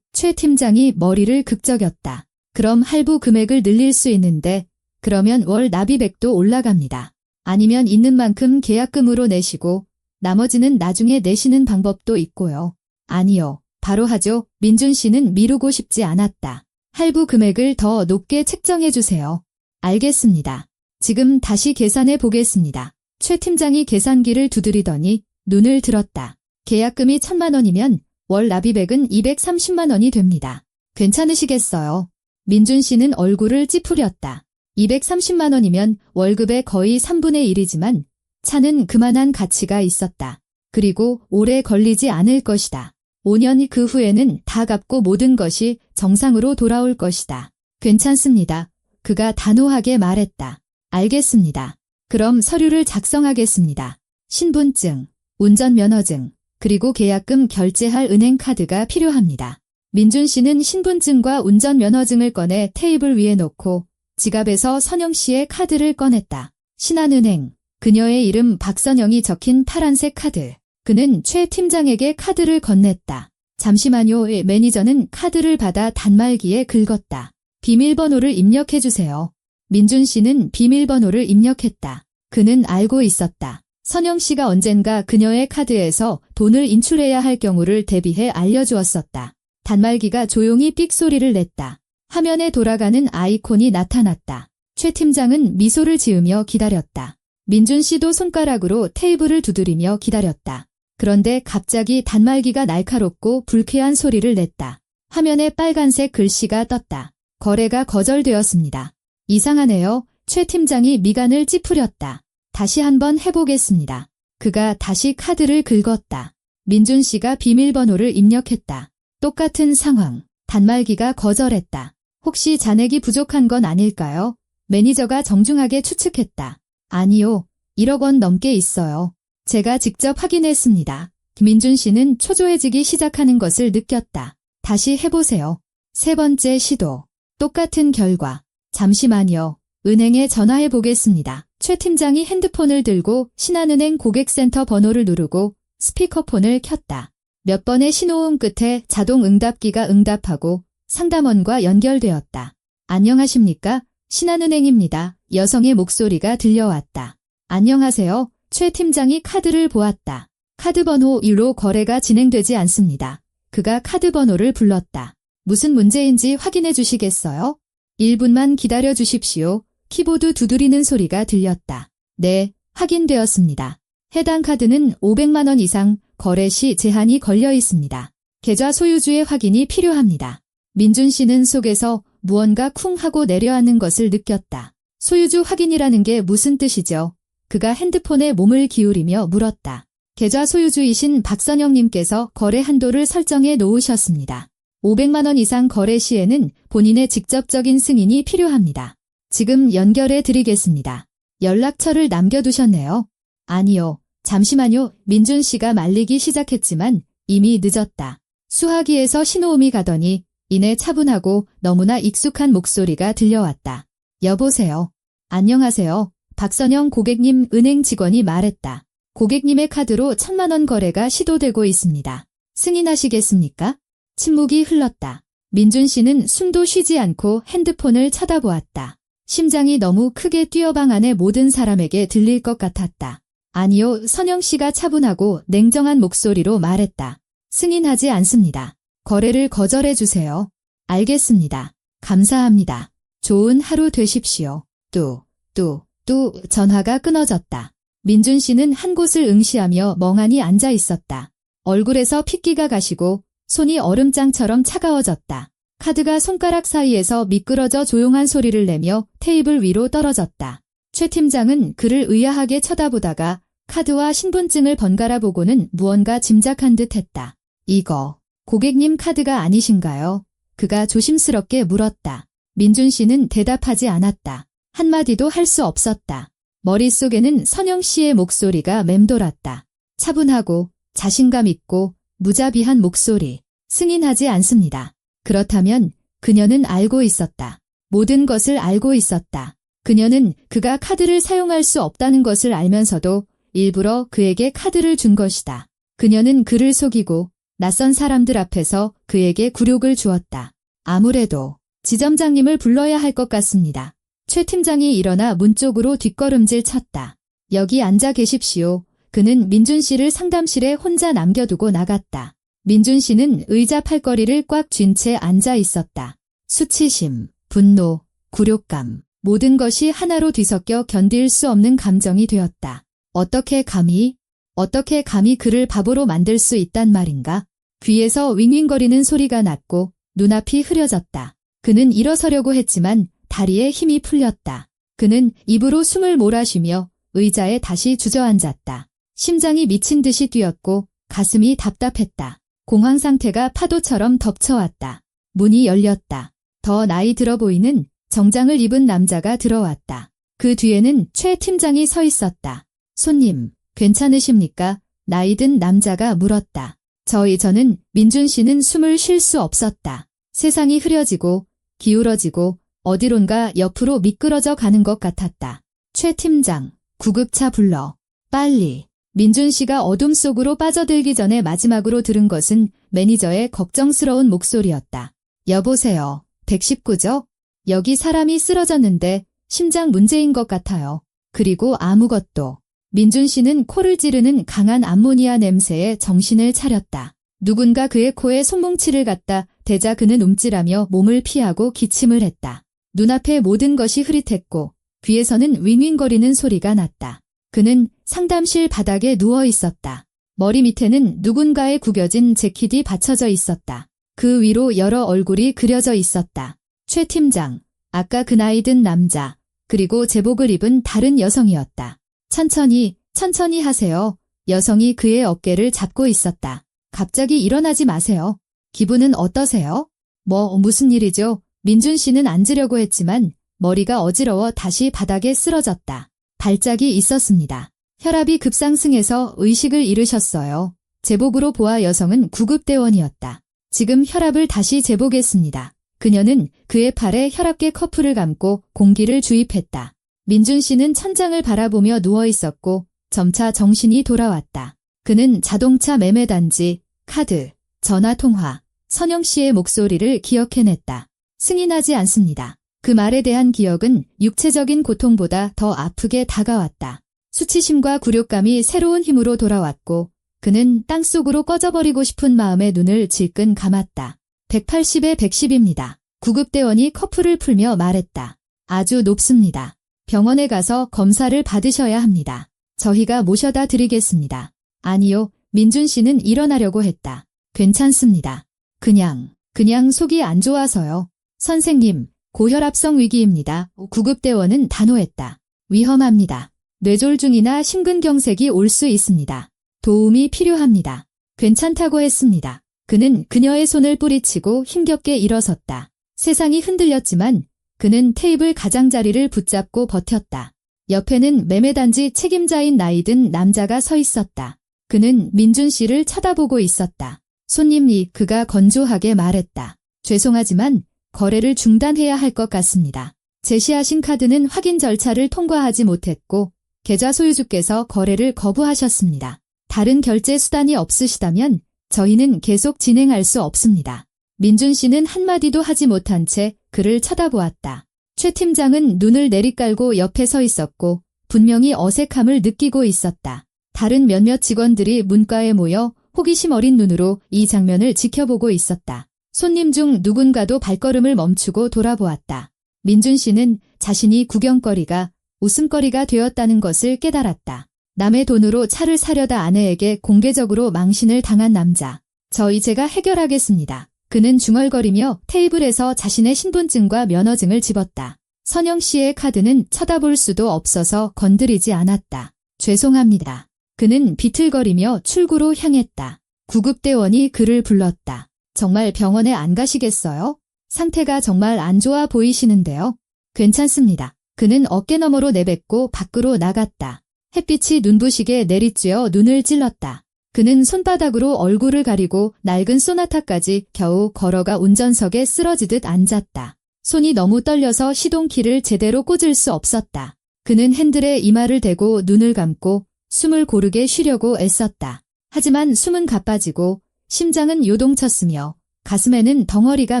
최 팀장이 머리를 극적였다. 그럼 할부 금액을 늘릴 수 있는데 그러면 월 납입액도 올라갑니다. 아니면 있는 만큼 계약금으로 내시고 나머지는 나중에 내시는 방법도 있고요. 아니요. 바로 하죠. 민준 씨는 미루고 싶지 않았다. 할부 금액을 더 높게 책정해 주세요. 알겠습니다. 지금 다시 계산해 보겠습니다. 최 팀장이 계산기를 두드리더니 눈을 들었다. 계약금이 1,000만 원이면 월 납입액은 230만 원이 됩니다. 괜찮으시겠어요? 민준 씨는 얼굴을 찌푸렸다. 230만 원이면 월급의 거의 3분의 1이지만 차는 그만한 가치가 있었다. 그리고 오래 걸리지 않을 것이다. 5년 그 후에는 다 갚고 모든 것이 정상으로 돌아올 것이다. 괜찮습니다. 그가 단호하게 말했다. 알겠습니다. 그럼 서류를 작성하겠습니다. 신분증, 운전면허증, 그리고 계약금 결제할 은행카드가 필요합니다. 민준 씨는 신분증과 운전면허증을 꺼내 테이블 위에 놓고 지갑에서 선영 씨의 카드를 꺼냈다. 신한은행, 그녀의 이름 박선영이 적힌 파란색 카드. 그는 최 팀장에게 카드를 건넸다. 잠시만요. 매니저는 카드를 받아 단말기에 긁었다. 비밀번호를 입력해주세요. 민준 씨는 비밀번호를 입력했다. 그는 알고 있었다. 선영 씨가 언젠가 그녀의 카드에서 돈을 인출해야 할 경우를 대비해 알려주었었다. 단말기가 조용히 삑 소리를 냈다. 화면에 돌아가는 아이콘이 나타났다. 최 팀장은 미소를 지으며 기다렸다. 민준 씨도 손가락으로 테이블을 두드리며 기다렸다. 그런데 갑자기 단말기가 날카롭고 불쾌한 소리를 냈다. 화면에 빨간색 글씨가 떴다. 거래가 거절되었습니다. 이상하네요. 최 팀장이 미간을 찌푸렸다. 다시 한번 해보겠습니다. 그가 다시 카드를 긁었다. 민준 씨가 비밀번호를 입력했다. 똑같은 상황. 단말기가 거절했다. 혹시 잔액이 부족한 건 아닐까요? 매니저가 정중하게 추측했다. 아니요. 1억 원 넘게 있어요. 제가 직접 확인했습니다. 민준 씨는 초조해지기 시작하는 것을 느꼈다. 다시 해보세요. 세 번째 시도. 똑같은 결과. 잠시만요. 은행에 전화해 보겠습니다. 최 팀장이 핸드폰을 들고 신한은행 고객센터 번호를 누르고 스피커폰을 켰다. 몇 번의 신호음 끝에 자동 응답기가 응답하고 상담원과 연결되었다. 안녕하십니까? 신한은행입니다. 여성의 목소리가 들려왔다. 안녕하세요. 최 팀장이 카드를 보았다. 카드 번호 2로 거래가 진행되지 않습니다. 그가 카드 번호를 불렀다. 무슨 문제인지 확인해 주시겠어요? 1분만 기다려 주십시오. 키보드 두드리는 소리가 들렸다. 네, 확인되었습니다. 해당 카드는 500만 원 이상 거래 시 제한이 걸려 있습니다. 계좌 소유주의 확인이 필요합니다. 민준 씨는 속에서 무언가 쿵 하고 내려앉는 것을 느꼈다. 소유주 확인이라는 게 무슨 뜻이죠? 그가 핸드폰에 몸을 기울이며 물었다. 계좌 소유주이신 박선영님께서 거래 한도를 설정해 놓으셨습니다. 500만 원 이상 거래 시에는 본인의 직접적인 승인이 필요합니다. 지금 연결해 드리겠습니다. 연락처를 남겨두셨네요. 아니요. 잠시만요. 민준 씨가 말리기 시작했지만 이미 늦었다. 수화기에서 신호음이 가더니 이내 차분하고 너무나 익숙한 목소리가 들려왔다. 여보세요. 안녕하세요. 박선영 고객님 은행 직원이 말했다. 고객님의 카드로 1000만 원 거래가 시도되고 있습니다. 승인하시겠습니까? 침묵이 흘렀다. 민준 씨는 숨도 쉬지 않고 핸드폰을 쳐다보았다. 심장이 너무 크게 뛰어 방 안의 모든 사람에게 들릴 것 같았다. 아니요, 선영 씨가 차분하고 냉정한 목소리로 말했다. 승인하지 않습니다. 거래를 거절해 주세요. 알겠습니다. 감사합니다. 좋은 하루 되십시오. 또 전화가 끊어졌다. 민준 씨는 한 곳을 응시하며 멍하니 앉아 있었다. 얼굴에서 핏기가 가시고 손이 얼음장처럼 차가워졌다. 카드가 손가락 사이에서 미끄러져 조용한 소리를 내며 테이블 위로 떨어졌다. 최 팀장은 그를 의아하게 쳐다보다가 카드와 신분증을 번갈아 보고는 무언가 짐작한 듯 했다. 이거 고객님 카드가 아니신가요? 그가 조심스럽게 물었다. 민준 씨는 대답하지 않았다. 한마디도 할 수 없었다. 머릿속에는 선영 씨의 목소리가 맴돌았다. 차분하고 자신감 있고 무자비한 목소리. 승인하지 않습니다. 그렇다면 그녀는 알고 있었다. 모든 것을 알고 있었다. 그녀는 그가 카드를 사용할 수 없다는 것을 알면서도 일부러 그에게 카드를 준 것이다. 그녀는 그를 속이고 낯선 사람들 앞에서 그에게 굴욕을 주었다. 아무래도 지점장님을 불러야 할 것 같습니다. 최 팀장이 일어나 문 쪽으로 뒷걸음질 쳤다. 여기 앉아 계십시오. 그는 민준 씨를 상담실에 혼자 남겨두고 나갔다. 민준 씨는 의자 팔걸이를 꽉 쥔 채 앉아 있었다. 수치심, 분노, 굴욕감, 모든 것이 하나로 뒤섞여 견딜 수 없는 감정이 되었다. 어떻게 감히 그를 바보로 만들 수 있단 말인가? 귀에서 윙윙거리는 소리가 났고 눈앞이 흐려졌다. 그는 일어서려고 했지만 다리에 힘이 풀렸다. 그는 입으로 숨을 몰아쉬며 의자에 다시 주저앉았다. 심장이 미친 듯이 뛰었고 가슴이 답답했다. 공황 상태가 파도처럼 덮쳐왔다. 문이 열렸다. 더 나이 들어 보이는 정장을 입은 남자가 들어왔다. 그 뒤에는 최 팀장이 서 있었다. 손님, 괜찮으십니까? 나이 든 남자가 물었다. 저는 민준 씨는 숨을 쉴 수 없었다. 세상이 흐려지고 기울어지고 어디론가 옆으로 미끄러져 가는 것 같았다. 최 팀장, 구급차 불러. 빨리. 민준 씨가 어둠 속으로 빠져들기 전에 마지막으로 들은 것은 매니저의 걱정스러운 목소리였다. 여보세요. 119죠? 여기 사람이 쓰러졌는데 심장 문제인 것 같아요. 그리고 아무것도. 민준 씨는 코를 찌르는 강한 암모니아 냄새에 정신을 차렸다. 누군가 그의 코에 손뭉치를 갖다 대자 그는 움찔하며 몸을 피하고 기침을 했다. 눈앞에 모든 것이 흐릿했고 귀에서는 윙윙거리는 소리가 났다. 그는 상담실 바닥에 누워 있었다. 머리 밑에는 누군가의 구겨진 재킷이 받쳐져 있었다. 그 위로 여러 얼굴이 그려져 있었다. 최 팀장, 아까 그 나이 든 남자, 그리고 제복을 입은 다른 여성이었다. 천천히 하세요. 여성이 그의 어깨를 잡고 있었다. 갑자기 일어나지 마세요. 기분은 어떠세요? 무슨 일이죠? 민준 씨는 앉으려고 했지만 머리가 어지러워 다시 바닥에 쓰러졌다. 발작이 있었습니다. 혈압이 급상승해서 의식을 잃으셨어요. 제복으로 보아 여성은 구급대원이었다. 지금 혈압을 다시 재보겠습니다. 그녀는 그의 팔에 혈압계 커프를 감고 공기를 주입했다. 민준 씨는 천장을 바라보며 누워 있었고 점차 정신이 돌아왔다. 그는 자동차 매매단지, 카드, 전화통화, 선영 씨의 목소리를 기억해냈다. 승인하지 않습니다. 그 말에 대한 기억은 육체적인 고통보다 더 아프게 다가왔다. 수치심과 굴욕감이 새로운 힘으로 돌아왔고 그는 땅속으로 꺼져버리고 싶은 마음에 눈을 질끈 감았다. 180에 110입니다. 구급대원이 커프를 풀며 말했다. 아주 높습니다. 병원에 가서 검사를 받으셔야 합니다. 저희가 모셔다 드리겠습니다. 아니요, 민준 씨는 일어나려고 했다. 괜찮습니다. 그냥 속이 안 좋아서요. 선생님, 고혈압성 위기입니다. 구급대원은 단호했다. 위험합니다. 뇌졸중이나 심근경색이 올 수 있습니다. 도움이 필요합니다. 괜찮다고 했습니다. 그는 그녀의 손을 뿌리치고 힘겹게 일어섰다. 세상이 흔들렸지만 그는 테이블 가장자리를 붙잡고 버텼다. 옆에는 매매단지 책임자인 나이든 남자가 서 있었다. 그는 민준 씨를 쳐다보고 있었다. 손님이 그가 건조하게 말했다. 죄송하지만 거래를 중단해야 할 것 같습니다. 제시하신 카드는 확인 절차를 통과하지 못했고 계좌 소유주께서 거래를 거부하셨습니다. 다른 결제 수단이 없으시다면 저희는 계속 진행할 수 없습니다. 민준 씨는 한마디도 하지 못한 채 그를 쳐다보았다. 최 팀장은 눈을 내리깔고 옆에 서 있었고 분명히 어색함을 느끼고 있었다. 다른 몇몇 직원들이 문가에 모여 호기심 어린 눈으로 이 장면을 지켜보고 있었다. 손님 중 누군가도 발걸음을 멈추고 돌아보았다. 민준 씨는 자신이 구경거리가 웃음거리가 되었다는 것을 깨달았다. 남의 돈으로 차를 사려다 아내에게 공개적으로 망신을 당한 남자. 저 이제가 해결하겠습니다. 그는 중얼거리며 테이블에서 자신의 신분증과 면허증을 집었다. 선영 씨의 카드는 쳐다볼 수도 없어서 건드리지 않았다. 죄송합니다. 그는 비틀거리며 출구로 향했다. 구급대원이 그를 불렀다. 정말 병원에 안 가시겠어요? 상태가 정말 안 좋아 보이시는데요. 괜찮습니다. 그는 어깨너머로 내뱉고 밖으로 나갔다. 햇빛이 눈부시게 내리쬐어 눈을 찔렀다. 그는 손바닥으로 얼굴을 가리고 낡은 소나타까지 겨우 걸어가 운전석에 쓰러지듯 앉았다. 손이 너무 떨려서 시동키를 제대로 꽂을 수 없었다. 그는 핸들에 이마를 대고 눈을 감고 숨을 고르게 쉬려고 애썼다. 하지만 숨은 가빠지고 심장은 요동쳤으며 가슴에는 덩어리가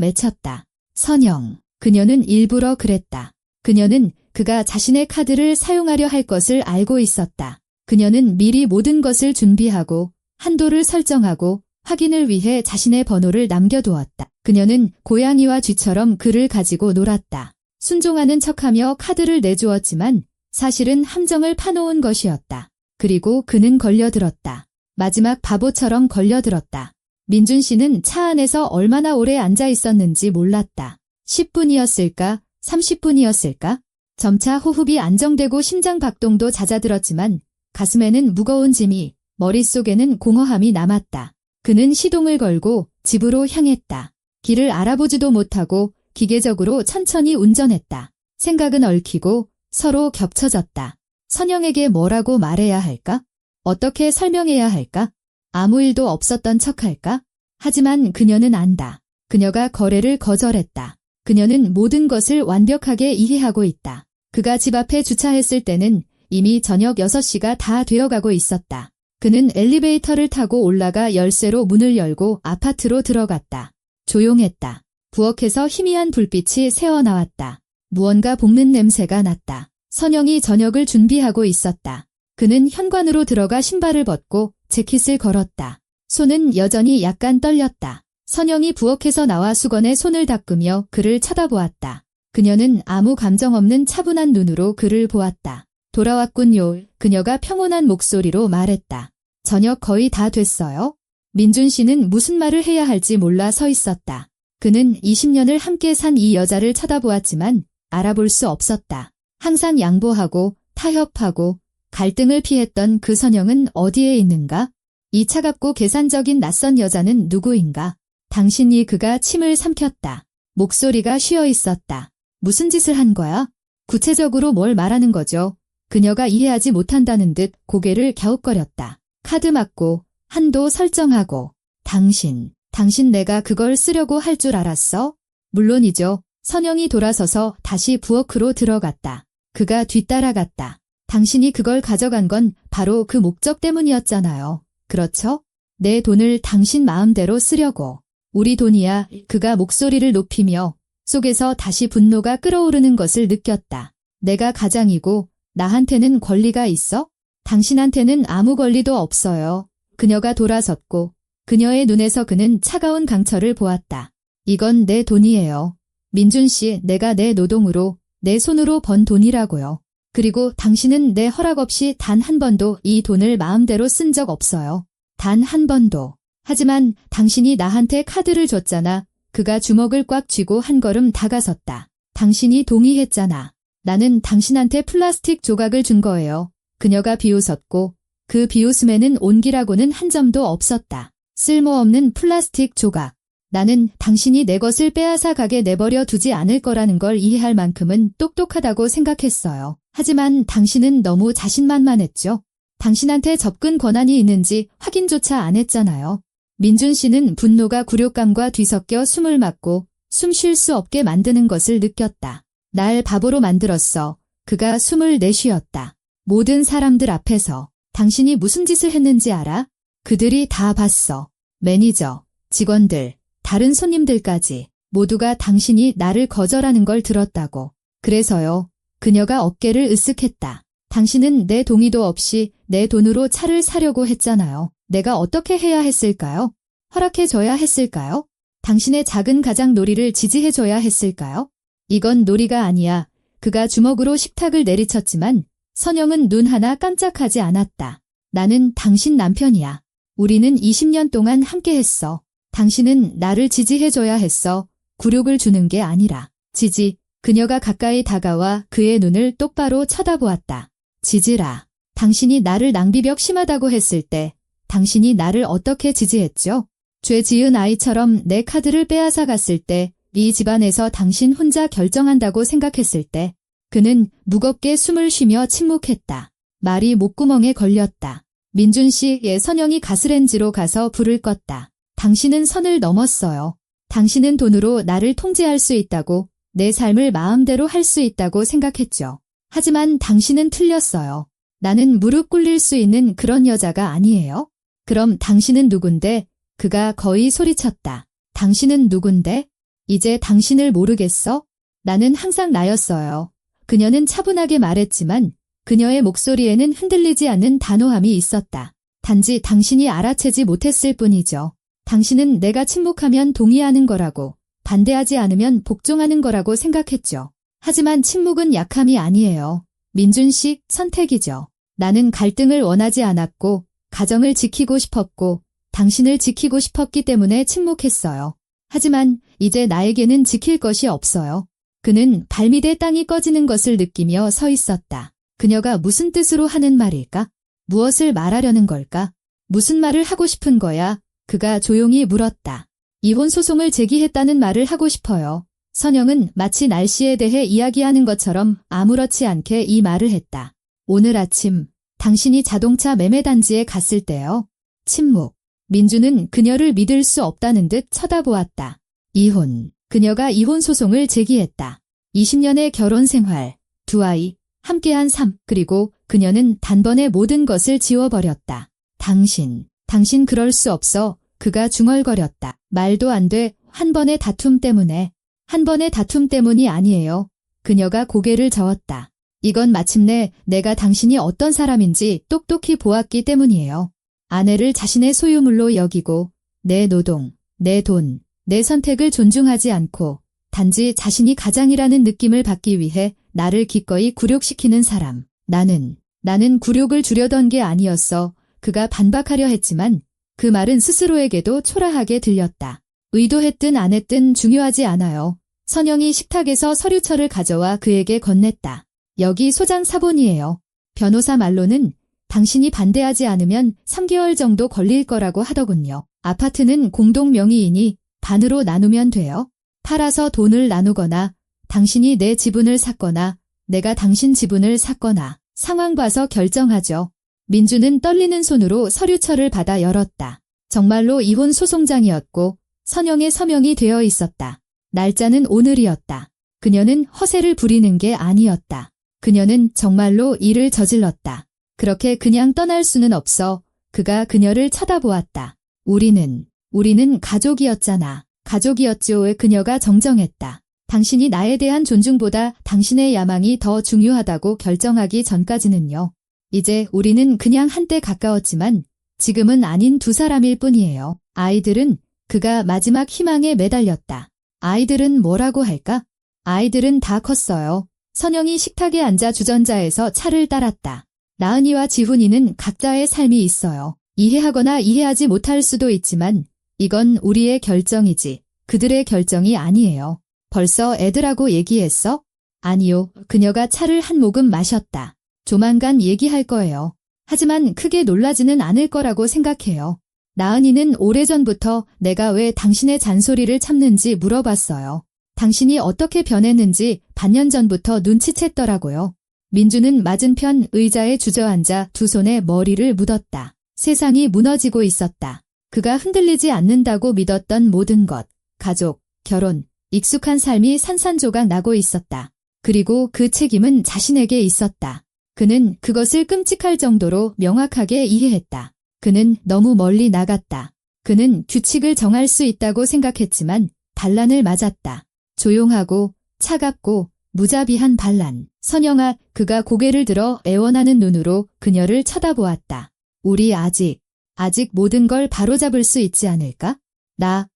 맺혔다. 선영, 그녀는 일부러 그랬다. 그녀는 그가 자신의 카드를 사용하려 할 것을 알고 있었다. 그녀는 미리 모든 것을 준비하고 한도를 설정하고 확인을 위해 자신의 번호를 남겨두었다. 그녀는 고양이와 쥐처럼 그를 가지고 놀았다. 순종하는 척하며 카드를 내주었지만 사실은 함정을 파놓은 것이었다. 그리고 그는 걸려들었다. 마지막 바보처럼 걸려들었다. 민준 씨는 차 안에서 얼마나 오래 앉아 있었는지 몰랐다. 10분이었을까? 30분이었을까? 점차 호흡이 안정되고 심장 박동도 잦아들었지만 가슴에는 무거운 짐이, 머릿속에는 공허함이 남았다. 그는 시동을 걸고 집으로 향했다. 길을 알아보지도 못하고 기계적으로 천천히 운전했다. 생각은 얽히고 서로 겹쳐졌다. 선영에게 뭐라고 말해야 할까? 어떻게 설명해야 할까? 아무 일도 없었던 척할까? 하지만 그녀는 안다. 그녀가 거래를 거절했다. 그녀는 모든 것을 완벽하게 이해하고 있다. 그가 집 앞에 주차했을 때는 이미 저녁 6시가 다 되어가고 있었다. 그는 엘리베이터를 타고 올라가 열쇠로 문을 열고 아파트로 들어갔다. 조용했다. 부엌에서 희미한 불빛이 새어나왔다. 무언가 볶는 냄새가 났다. 선영이 저녁을 준비하고 있었다. 그는 현관으로 들어가 신발을 벗고 재킷을 걸었다. 손은 여전히 약간 떨렸다. 선영이 부엌에서 나와 수건에 손을 닦으며 그를 쳐다보았다. 그녀는 아무 감정 없는 차분한 눈으로 그를 보았다. 돌아왔군요. 그녀가 평온한 목소리로 말했다. 저녁 거의 다 됐어요? 민준 씨는 무슨 말을 해야 할지 몰라 서 있었다. 그는 20년을 함께 산 이 여자를 쳐다보았지만 알아볼 수 없었다. 항상 양보하고 타협하고 갈등을 피했던 그 선영은 어디에 있는가? 이 차갑고 계산적인 낯선 여자는 누구인가? 당신이 그가 침을 삼켰다. 목소리가 쉬어 있었다. 무슨 짓을 한 거야? 구체적으로 뭘 말하는 거죠? 그녀가 이해하지 못한다는 듯 고개를 갸웃거렸다. 카드 맞고 한도 설정하고 당신 당신 내가 그걸 쓰려고 할 줄 알았어? 물론이죠. 선영이 돌아서서 다시 부엌으로 들어갔다. 그가 뒤따라갔다. 당신이 그걸 가져간 건 바로 그 목적 때문이었잖아요. 그렇죠? 내 돈을 당신 마음대로 쓰려고. 우리 돈이야. 그가 목소리를 높이며 속에서 다시 분노가 끓어오르는 것을 느꼈다. 내가 가장이고 나한테는 권리가 있어? 당신한테는 아무 권리도 없어요. 그녀가 돌아섰고 그녀의 눈에서 그는 차가운 강철을 보았다. 이건 내 돈이에요. 민준 씨, 내가 내 노동으로, 내 손으로 번 돈이라고요. 그리고 당신은 내 허락 없이 단 한 번도 이 돈을 마음대로 쓴 적 없어요. 단 한 번도. 하지만 당신이 나한테 카드를 줬잖아. 그가 주먹을 꽉 쥐고 한 걸음 다가섰다. 당신이 동의했잖아. 나는 당신한테 플라스틱 조각을 준 거예요. 그녀가 비웃었고 그 비웃음에는 온기라고는 한 점도 없었다. 쓸모없는 플라스틱 조각. 나는 당신이 내 것을 빼앗아 가게 내버려 두지 않을 거라는 걸 이해할 만큼은 똑똑하다고 생각했어요. 하지만 당신은 너무 자신만만했죠. 당신한테 접근 권한이 있는지 확인조차 안 했잖아요. 민준 씨는 분노가 굴욕감과 뒤섞여 숨을 막고 숨 쉴 수 없게 만드는 것을 느꼈다. 날 바보로 만들었어. 그가 숨을 내쉬었다. 모든 사람들 앞에서 당신이 무슨 짓을 했는지 알아? 그들이 다 봤어. 매니저, 직원들, 다른 손님들까지 모두가 당신이 나를 거절하는 걸 들었다고. 그래서요. 그녀가 어깨를 으쓱했다. 당신은 내 동의도 없이 내 돈으로 차를 사려고 했잖아요. 내가 어떻게 해야 했을까요? 허락해줘야 했을까요? 당신의 작은 가장 놀이를 지지해줘야 했을까요? 이건 놀이가 아니야. 그가 주먹으로 식탁을 내리쳤지만 선영은 눈 하나 깜짝하지 않았다. 나는 당신 남편이야. 우리는 20년 동안 함께했어. 당신은 나를 지지해줘야 했어. 굴욕을 주는 게 아니라. 지지. 그녀가 가까이 다가와 그의 눈을 똑바로 쳐다보았다. 지지라. 당신이 나를 낭비벽 심하다고 했을 때 당신이 나를 어떻게 지지했죠? 죄 지은 아이처럼 내 카드를 빼앗아 갔을 때, 이 집안에서 당신 혼자 결정한다고 생각했을 때 그는 무겁게 숨을 쉬며 침묵했다. 말이 목구멍에 걸렸다. 민준 씨의 선영이 가스렌지로 가서 불을 껐다. 당신은 선을 넘었어요. 당신은 돈으로 나를 통제할 수 있다고, 내 삶을 마음대로 할 수 있다고 생각했죠. 하지만 당신은 틀렸어요. 나는 무릎 꿇릴 수 있는 그런 여자가 아니에요. 그럼 당신은 누군데? 그가 거의 소리쳤다. 당신은 누군데? 이제 당신을 모르겠어? 나는 항상 나였어요. 그녀는 차분하게 말했지만 그녀의 목소리에는 흔들리지 않는 단호함이 있었다. 단지 당신이 알아채지 못했을 뿐이죠. 당신은 내가 침묵하면 동의하는 거라고, 반대하지 않으면 복종하는 거라고 생각했죠. 하지만 침묵은 약함이 아니에요. 민준 씨, 선택이죠. 나는 갈등을 원하지 않았고, 가정을 지키고 싶었고, 당신을 지키고 싶었기 때문에 침묵했어요. 하지만 이제 나에게는 지킬 것이 없어요. 그는 발밑에 땅이 꺼지는 것을 느끼며 서 있었다. 그녀가 무슨 뜻으로 하는 말일까? 무엇을 말하려는 걸까? 무슨 말을 하고 싶은 거야? 그가 조용히 물었다. 이혼 소송을 제기했다는 말을 하고 싶어요. 선영은 마치 날씨에 대해 이야기하는 것처럼 아무렇지 않게 이 말을 했다. 오늘 아침 당신이 자동차 매매단지에 갔을 때요. 침묵. 민주는 그녀를 믿을 수 없다는 듯 쳐다보았다. 이혼. 그녀가 이혼 소송을 제기했다. 20년의 결혼 생활, 2아이, 함께한 삶, 그리고 그녀는 단번에 모든 것을 지워버렸다. 당신 그럴 수 없어. 그가 중얼거렸다. 말도 안 돼. 한 번의 다툼 때문에. 한 번의 다툼 때문이 아니에요. 그녀가 고개를 저었다. 이건 마침내 내가 당신이 어떤 사람인지 똑똑히 보았기 때문이에요. 아내를 자신의 소유물로 여기고 내 노동, 내 돈, 내 선택을 존중하지 않고 단지 자신이 가장이라는 느낌을 받기 위해 나를 기꺼이 굴욕시키는 사람. 나는 굴욕을 주려던 게 아니었어. 그가 반박하려 했지만 그 말은 스스로에게도 초라하게 들렸다. 의도했든 안 했든 중요하지 않아요. 선영이 식탁에서 서류철을 가져와 그에게 건넸다. 여기 소장 사본이에요. 변호사 말로는 당신이 반대하지 않으면 3개월 정도 걸릴 거라고 하더군요. 아파트는 공동 명의이니 반으로 나누면 돼요. 팔아서 돈을 나누거나 당신이 내 지분을 샀거나 내가 당신 지분을 샀거나 상황 봐서 결정하죠. 민주는 떨리는 손으로 서류철을 받아 열었다. 정말로 이혼 소송장이었고 선영의 서명이 되어 있었다. 날짜는 오늘이었다. 그녀는 허세를 부리는 게 아니었다. 그녀는 정말로 일을 저질렀다. 그렇게 그냥 떠날 수는 없어. 그가 그녀를 쳐다보았다. 우리는 가족이었잖아. 가족이었죠. 그녀가 정정했다. 당신이 나에 대한 존중보다 당신의 야망이 더 중요하다고 결정하기 전까지는요. 이제 우리는 그냥 한때 가까웠지만 지금은 아닌 두 사람일 뿐이에요. 아이들은 그가 마지막 희망에 매달렸다. 아이들은 뭐라고 할까? 아이들은 다 컸어요. 선영이 식탁에 앉아 주전자에서 차를 따랐다. 나은이와 지훈이는 각자의 삶이 있어요. 이해하거나 이해하지 못할 수도 있지만 이건 우리의 결정이지 그들의 결정이 아니에요. 벌써 애들하고 얘기했어? 아니요. 그녀가 차를 한 모금 마셨다. 조만간 얘기할 거예요. 하지만 크게 놀라지는 않을 거라고 생각해요. 나은이는 오래전부터 내가 왜 당신의 잔소리를 참는지 물어봤어요. 당신이 어떻게 변했는지 반년 전부터 눈치챘더라고요. 민주는 맞은편 의자에 주저앉아 두 손에 머리를 묻었다. 세상이 무너지고 있었다. 그가 흔들리지 않는다고 믿었던 모든 것, 가족, 결혼, 익숙한 삶이 산산조각 나고 있었다. 그리고 그 책임은 자신에게 있었다. 그는 그것을 끔찍할 정도로 명확하게 이해했다. 그는 너무 멀리 나갔다. 그는 규칙을 정할 수 있다고 생각했지만 반란을 맞았다. 조용하고 차갑고 무자비한 반란. 선영아, 그가 고개를 들어 애원하는 눈으로 그녀를 쳐다보았다. 우리 아직 모든 걸 바로잡을 수 있지 않을까?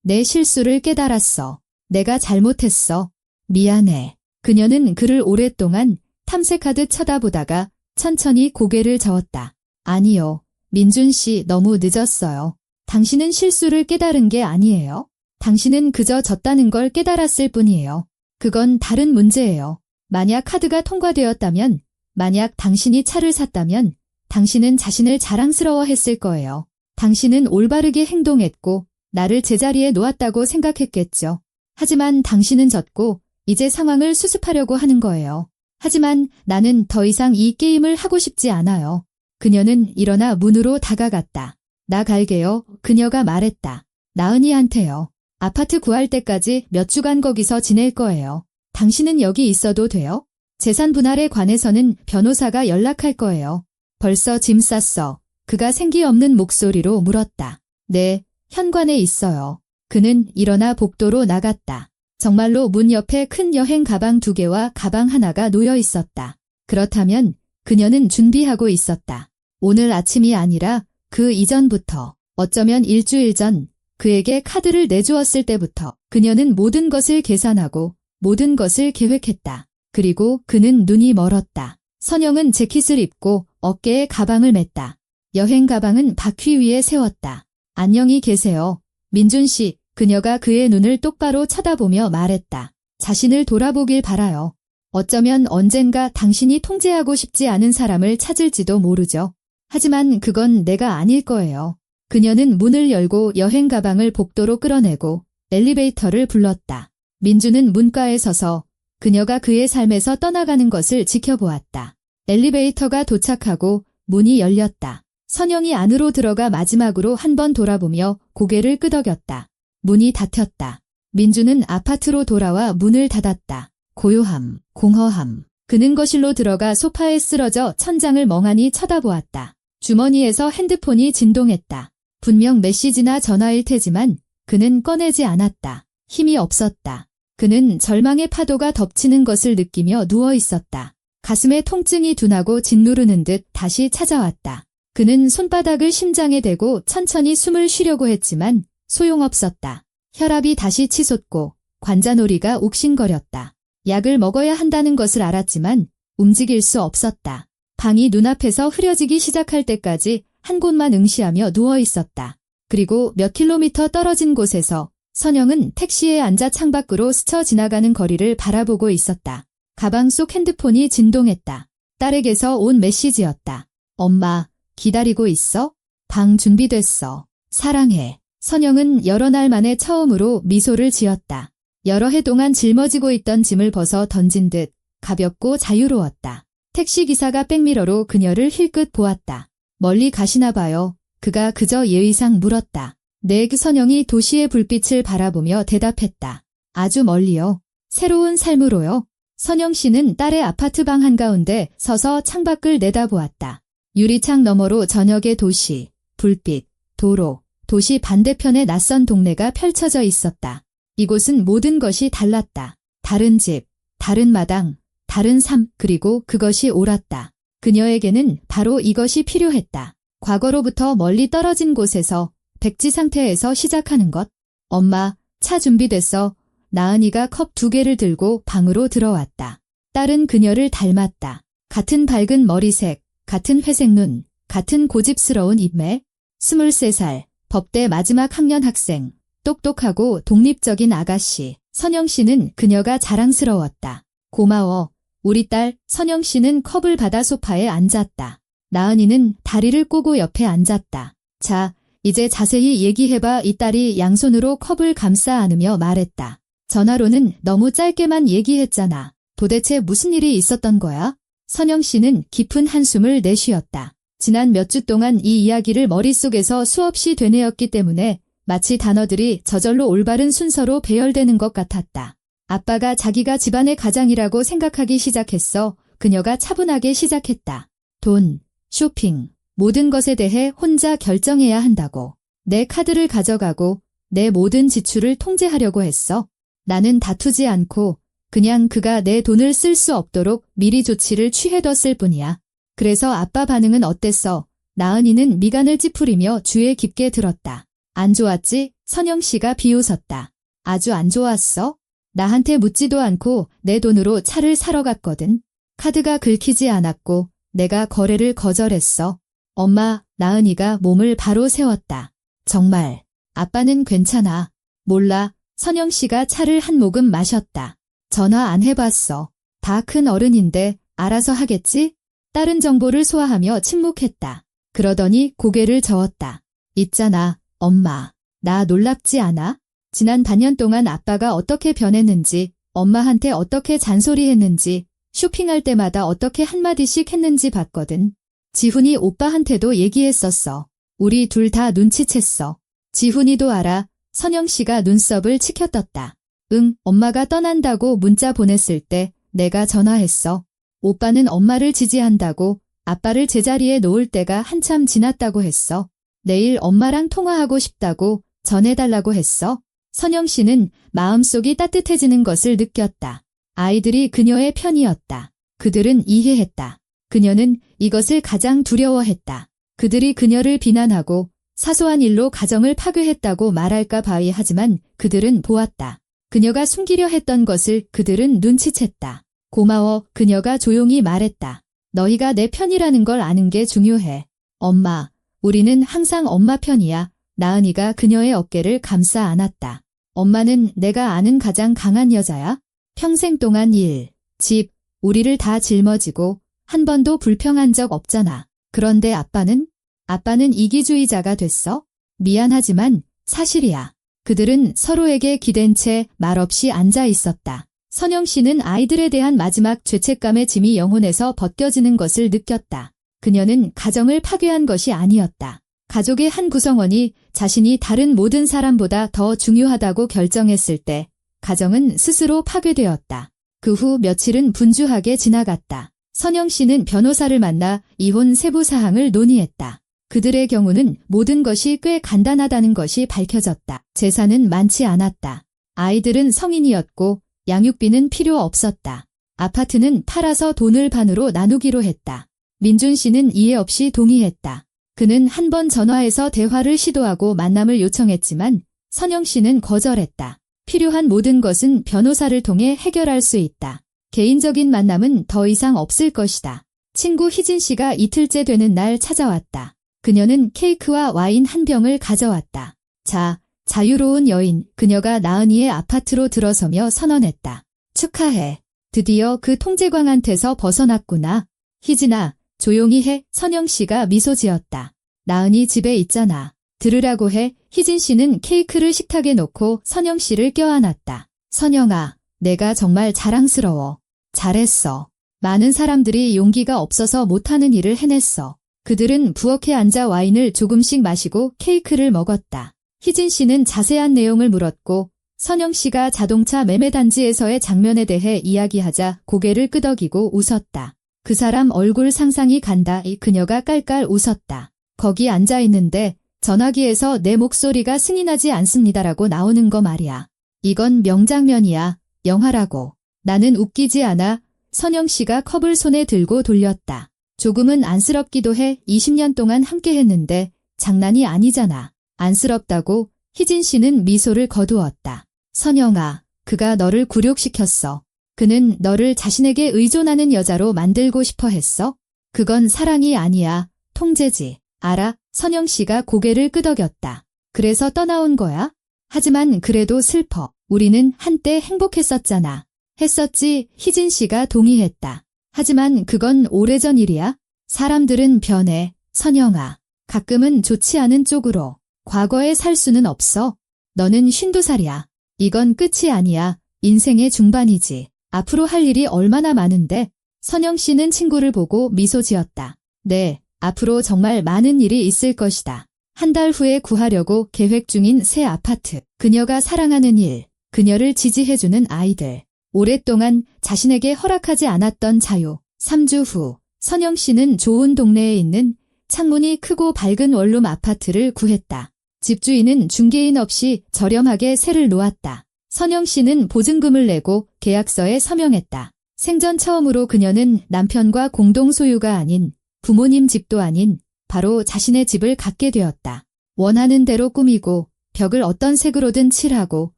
내 실수를 깨달았어. 내가 잘못했어. 미안해. 그녀는 그를 오랫동안 탐색하듯 쳐다보다가 천천히 고개를 저었다. 아니요. 민준 씨, 너무 늦었어요. 당신은 실수를 깨달은 게 아니에요. 당신은 그저 졌다는 걸 깨달았을 뿐이에요. 그건 다른 문제예요. 만약 카드가 통과되었다면, 만약 당신이 차를 샀다면 당신은 자신을 자랑스러워했을 거예요. 당신은 올바르게 행동했고 나를 제자리에 놓았다고 생각했겠죠. 하지만 당신은 졌고 이제 상황을 수습하려고 하는 거예요. 하지만 나는 더 이상 이 게임을 하고 싶지 않아요. 그녀는 일어나 문으로 다가갔다. 나 갈게요. 그녀가 말했다. 나은이한테요. 아파트 구할 때까지 몇 주간 거기서 지낼 거예요. 당신은 여기 있어도 돼요? 재산 분할에 관해서는 변호사가 연락할 거예요. 벌써 짐 쌌어. 그가 생기 없는 목소리로 물었다. 네, 현관에 있어요. 그는 일어나 복도로 나갔다. 정말로 문 옆에 큰 여행 가방 2개와 가방 하나가 놓여 있었다. 그렇다면 그녀는 준비하고 있었다. 오늘 아침이 아니라 그 이전부터, 어쩌면 일주일 전 그에게 카드를 내주었을 때부터 그녀는 모든 것을 계산하고 모든 것을 계획했다. 그리고 그는 눈이 멀었다. 선영은 재킷을 입고 어깨에 가방을 맸다. 여행 가방은 바퀴 위에 세웠다. 안녕히 계세요. 민준 씨, 그녀가 그의 눈을 똑바로 쳐다보며 말했다. 자신을 돌아보길 바라요. 어쩌면 언젠가 당신이 통제하고 싶지 않은 사람을 찾을지도 모르죠. 하지만 그건 내가 아닐 거예요. 그녀는 문을 열고 여행 가방을 복도로 끌어내고 엘리베이터를 불렀다. 민주는 문가에 서서 그녀가 그의 삶에서 떠나가는 것을 지켜보았다. 엘리베이터가 도착하고 문이 열렸다. 선영이 안으로 들어가 마지막으로 한 번 돌아보며 고개를 끄덕였다. 문이 닫혔다. 민주는 아파트로 돌아와 문을 닫았다. 고요함, 공허함. 그는 거실로 들어가 소파에 쓰러져 천장을 멍하니 쳐다보았다. 주머니에서 핸드폰이 진동했다. 분명 메시지나 전화일 테지만 그는 꺼내지 않았다. 힘이 없었다. 그는 절망의 파도가 덮치는 것을 느끼며 누워 있었다. 가슴에 통증이 둔하고 짓누르는 듯 다시 찾아왔다. 그는 손바닥을 심장에 대고 천천히 숨을 쉬려고 했지만 소용없었다. 혈압이 다시 치솟고 관자놀이가 욱신거렸다. 약을 먹어야 한다는 것을 알았지만 움직일 수 없었다. 방이 눈앞에서 흐려지기 시작할 때까지 한 곳만 응시하며 누워 있었다. 그리고 몇 킬로미터 떨어진 곳에서 선영은 택시에 앉아 창밖으로 스쳐 지나가는 거리를 바라보고 있었다. 가방 속 핸드폰이 진동했다. 딸에게서 온 메시지였다. 엄마, 기다리고 있어? 방 준비됐어. 사랑해. 선영은 여러 날 만에 처음으로 미소를 지었다. 여러 해 동안 짊어지고 있던 짐을 벗어 던진 듯 가볍고 자유로웠다. 택시기사가 백미러로 그녀를 힐끗 보았다. 멀리 가시나 봐요. 그가 그저 예의상 물었다. 그 선영이 도시의 불빛을 바라보며 대답했다. 아주 멀리요. 새로운 삶으로요. 선영 씨는 딸의 아파트 방 한가운데 서서 창밖을 내다보았다. 유리창 너머로 저녁의 도시, 불빛, 도로, 도시 반대편의 낯선 동네가 펼쳐져 있었다. 이곳은 모든 것이 달랐다. 다른 집, 다른 마당, 다른 삶, 그리고 그것이 옳았다. 그녀에게는 바로 이것이 필요했다. 과거로부터 멀리 떨어진 곳에서, 백지 상태에서 시작하는 것. 엄마, 차 준비됐어. 나은이가 컵 2개를 들고 방으로 들어왔다. 딸은 그녀를 닮았다. 같은 밝은 머리색, 같은 회색 눈, 같은 고집스러운 인매. 23살, 법대 마지막 학년 학생, 똑똑하고 독립적인 아가씨. 선영 씨는 그녀가 자랑스러웠다. 고마워. 우리 딸 선영 씨는 컵을 받아 소파에 앉았다. 나은이는 다리를 꼬고 옆에 앉았다. 자, 이제 자세히 얘기해봐. 이 딸이 양손으로 컵을 감싸 안으며 말했다. 전화로는 너무 짧게만 얘기했잖아. 도대체 무슨 일이 있었던 거야? 선영 씨는 깊은 한숨을 내쉬었다. 지난 몇 주 동안 이 이야기를 머릿속에서 수없이 되뇌었기 때문에 마치 단어들이 저절로 올바른 순서로 배열되는 것 같았다. 아빠가 자기가 집안의 가장이라고 생각하기 시작했어. 그녀가 차분하게 시작했다. 돈, 쇼핑, 모든 것에 대해 혼자 결정해야 한다고. 내 카드를 가져가고 내 모든 지출을 통제하려고 했어. 나는 다투지 않고 그냥 그가 내 돈을 쓸 수 없도록 미리 조치를 취해뒀을 뿐이야. 그래서 아빠 반응은 어땠어? 나은이는 미간을 찌푸리며 주에 깊게 들었다. 안 좋았지? 선영 씨가 비웃었다. 아주 안 좋았어? 나한테 묻지도 않고 내 돈으로 차를 사러 갔거든. 카드가 긁히지 않았고 내가 거래를 거절했어. 엄마, 나은이가 몸을 바로 세웠다. 정말, 아빠는 괜찮아. 몰라. 선영 씨가 차를 한 모금 마셨다. 전화 안 해봤어. 다 큰 어른인데 알아서 하겠지? 다른 정보를 소화하며 침묵했다. 그러더니 고개를 저었다. 있잖아, 엄마. 나 놀랍지 않아? 지난 반년 동안 아빠가 어떻게 변했는지, 엄마한테 어떻게 잔소리했는지, 쇼핑할 때마다 어떻게 한마디씩 했는지 봤거든. 지훈이 오빠한테도 얘기했었어. 우리 둘 다 눈치챘어. 지훈이도 알아. 선영 씨가 눈썹을 치켜떴다. 응, 엄마가 떠난다고 문자 보냈을 때 내가 전화했어. 오빠는 엄마를 지지한다고 아빠를 제자리에 놓을 때가 한참 지났다고 했어. 내일 엄마랑 통화하고 싶다고 전해달라고 했어. 선영 씨는 마음속이 따뜻해지는 것을 느꼈다. 아이들이 그녀의 편이었다. 그들은 이해했다. 그녀는 이것을 가장 두려워했다. 그들이 그녀를 비난하고 사소한 일로 가정을 파괴했다고 말할까 봐야 하지만 그들은 보았다. 그녀가 숨기려 했던 것을 그들은 눈치챘다. 고마워, 그녀가 조용히 말했다. 너희가 내 편이라는 걸 아는 게 중요해. 엄마, 우리는 항상 엄마 편이야. 나은이가 그녀의 어깨를 감싸 안았다. 엄마는 내가 아는 가장 강한 여자야. 평생 동안 일, 집, 우리를 다 짊어지고 한 번도 불평한 적 없잖아. 그런데 아빠는 이기주의자가 됐어? 미안하지만 사실이야. 그들은 서로에게 기댄 채 말없이 앉아 있었다. 선영 씨는 아이들에 대한 마지막 죄책감의 짐이 영혼에서 벗겨지는 것을 느꼈다. 그녀는 가정을 파괴한 것이 아니었다. 가족의 한 구성원이 자신이 다른 모든 사람보다 더 중요하다고 결정했을 때 가정은 스스로 파괴되었다. 그 후 며칠은 분주하게 지나갔다. 선영 씨는 변호사를 만나 이혼 세부 사항을 논의했다. 그들의 경우는 모든 것이 꽤 간단하다는 것이 밝혀졌다. 재산은 많지 않았다. 아이들은 성인이었고 양육비는 필요 없었다. 아파트는 팔아서 돈을 반으로 나누기로 했다. 민준 씨는 이해 없이 동의했다. 그는 한 번 전화해서 대화를 시도하고 만남을 요청했지만 선영 씨는 거절했다. 필요한 모든 것은 변호사를 통해 해결할 수 있다. 개인적인 만남은 더 이상 없을 것이다. 친구 희진 씨가 이틀째 되는 날 찾아왔다. 그녀는 케이크와 와인 한 병을 가져왔다. 자, 자유로운 여인, 그녀가 나은이의 아파트로 들어서며 선언했다. 축하해. 드디어 그 통제광한테서 벗어났구나. 희진아, 조용히 해. 선영 씨가 미소 지었다. 나은이 집에 있잖아. 들으라고 해. 희진 씨는 케이크를 식탁에 놓고 선영 씨를 껴안았다. 선영아, 내가 정말 자랑스러워. 잘했어. 많은 사람들이 용기가 없어서 못하는 일을 해냈어. 그들은 부엌에 앉아 와인을 조금씩 마시고 케이크를 먹었다. 희진 씨는 자세한 내용을 물었고 선영 씨가 자동차 매매 단지에서의 장면에 대해 이야기하자 고개를 끄덕이고 웃었다. 그 사람 얼굴 상상이 간다. 그녀가 깔깔 웃었다. 거기 앉아 있는데 전화기에서 내 목소리가 승이 나지 않습니다라고 나오는 거 말이야. 이건 명장면이야. 영화라고. 나는 웃기지 않아. 선영 씨가 컵을 손에 들고 돌렸다. 조금은 안쓰럽기도 해. 20년 동안 함께 했는데 장난이 아니잖아. 안쓰럽다고? 희진 씨는 미소를 거두었다. 선영아, 그가 너를 굴욕시켰어. 그는 너를 자신에게 의존하는 여자로 만들고 싶어 했어? 그건 사랑이 아니야. 통제지. 알아? 선영 씨가 고개를 끄덕였다. 그래서 떠나온 거야? 하지만 그래도 슬퍼. 우리는 한때 행복했었잖아. 했었지. 희진 씨가 동의했다. 하지만 그건 오래전 일이야. 사람들은 변해. 선영아. 가끔은 좋지 않은 쪽으로. 과거에 살 수는 없어. 너는 52살이야. 이건 끝이 아니야. 인생의 중반이지. 앞으로 할 일이 얼마나 많은데. 선영 씨는 친구를 보고 미소 지었다. 네, 앞으로 정말 많은 일이 있을 것이다. 한 달 후에 구하려고 계획 중인 새 아파트. 그녀가 사랑하는 일. 그녀를 지지해주는 아이들. 오랫동안 자신에게 허락하지 않았던 자유. 3주 후, 선영 씨는 좋은 동네에 있는 창문이 크고 밝은 원룸 아파트를 구했다. 집주인은 중개인 없이 저렴하게 세를 놓았다. 선영 씨는 보증금을 내고 계약서에 서명했다. 생전 처음으로 그녀는 남편과 공동 소유가 아닌 부모님 집도 아닌 바로 자신의 집을 갖게 되었다. 원하는 대로 꾸미고 벽을 어떤 색으로든 칠하고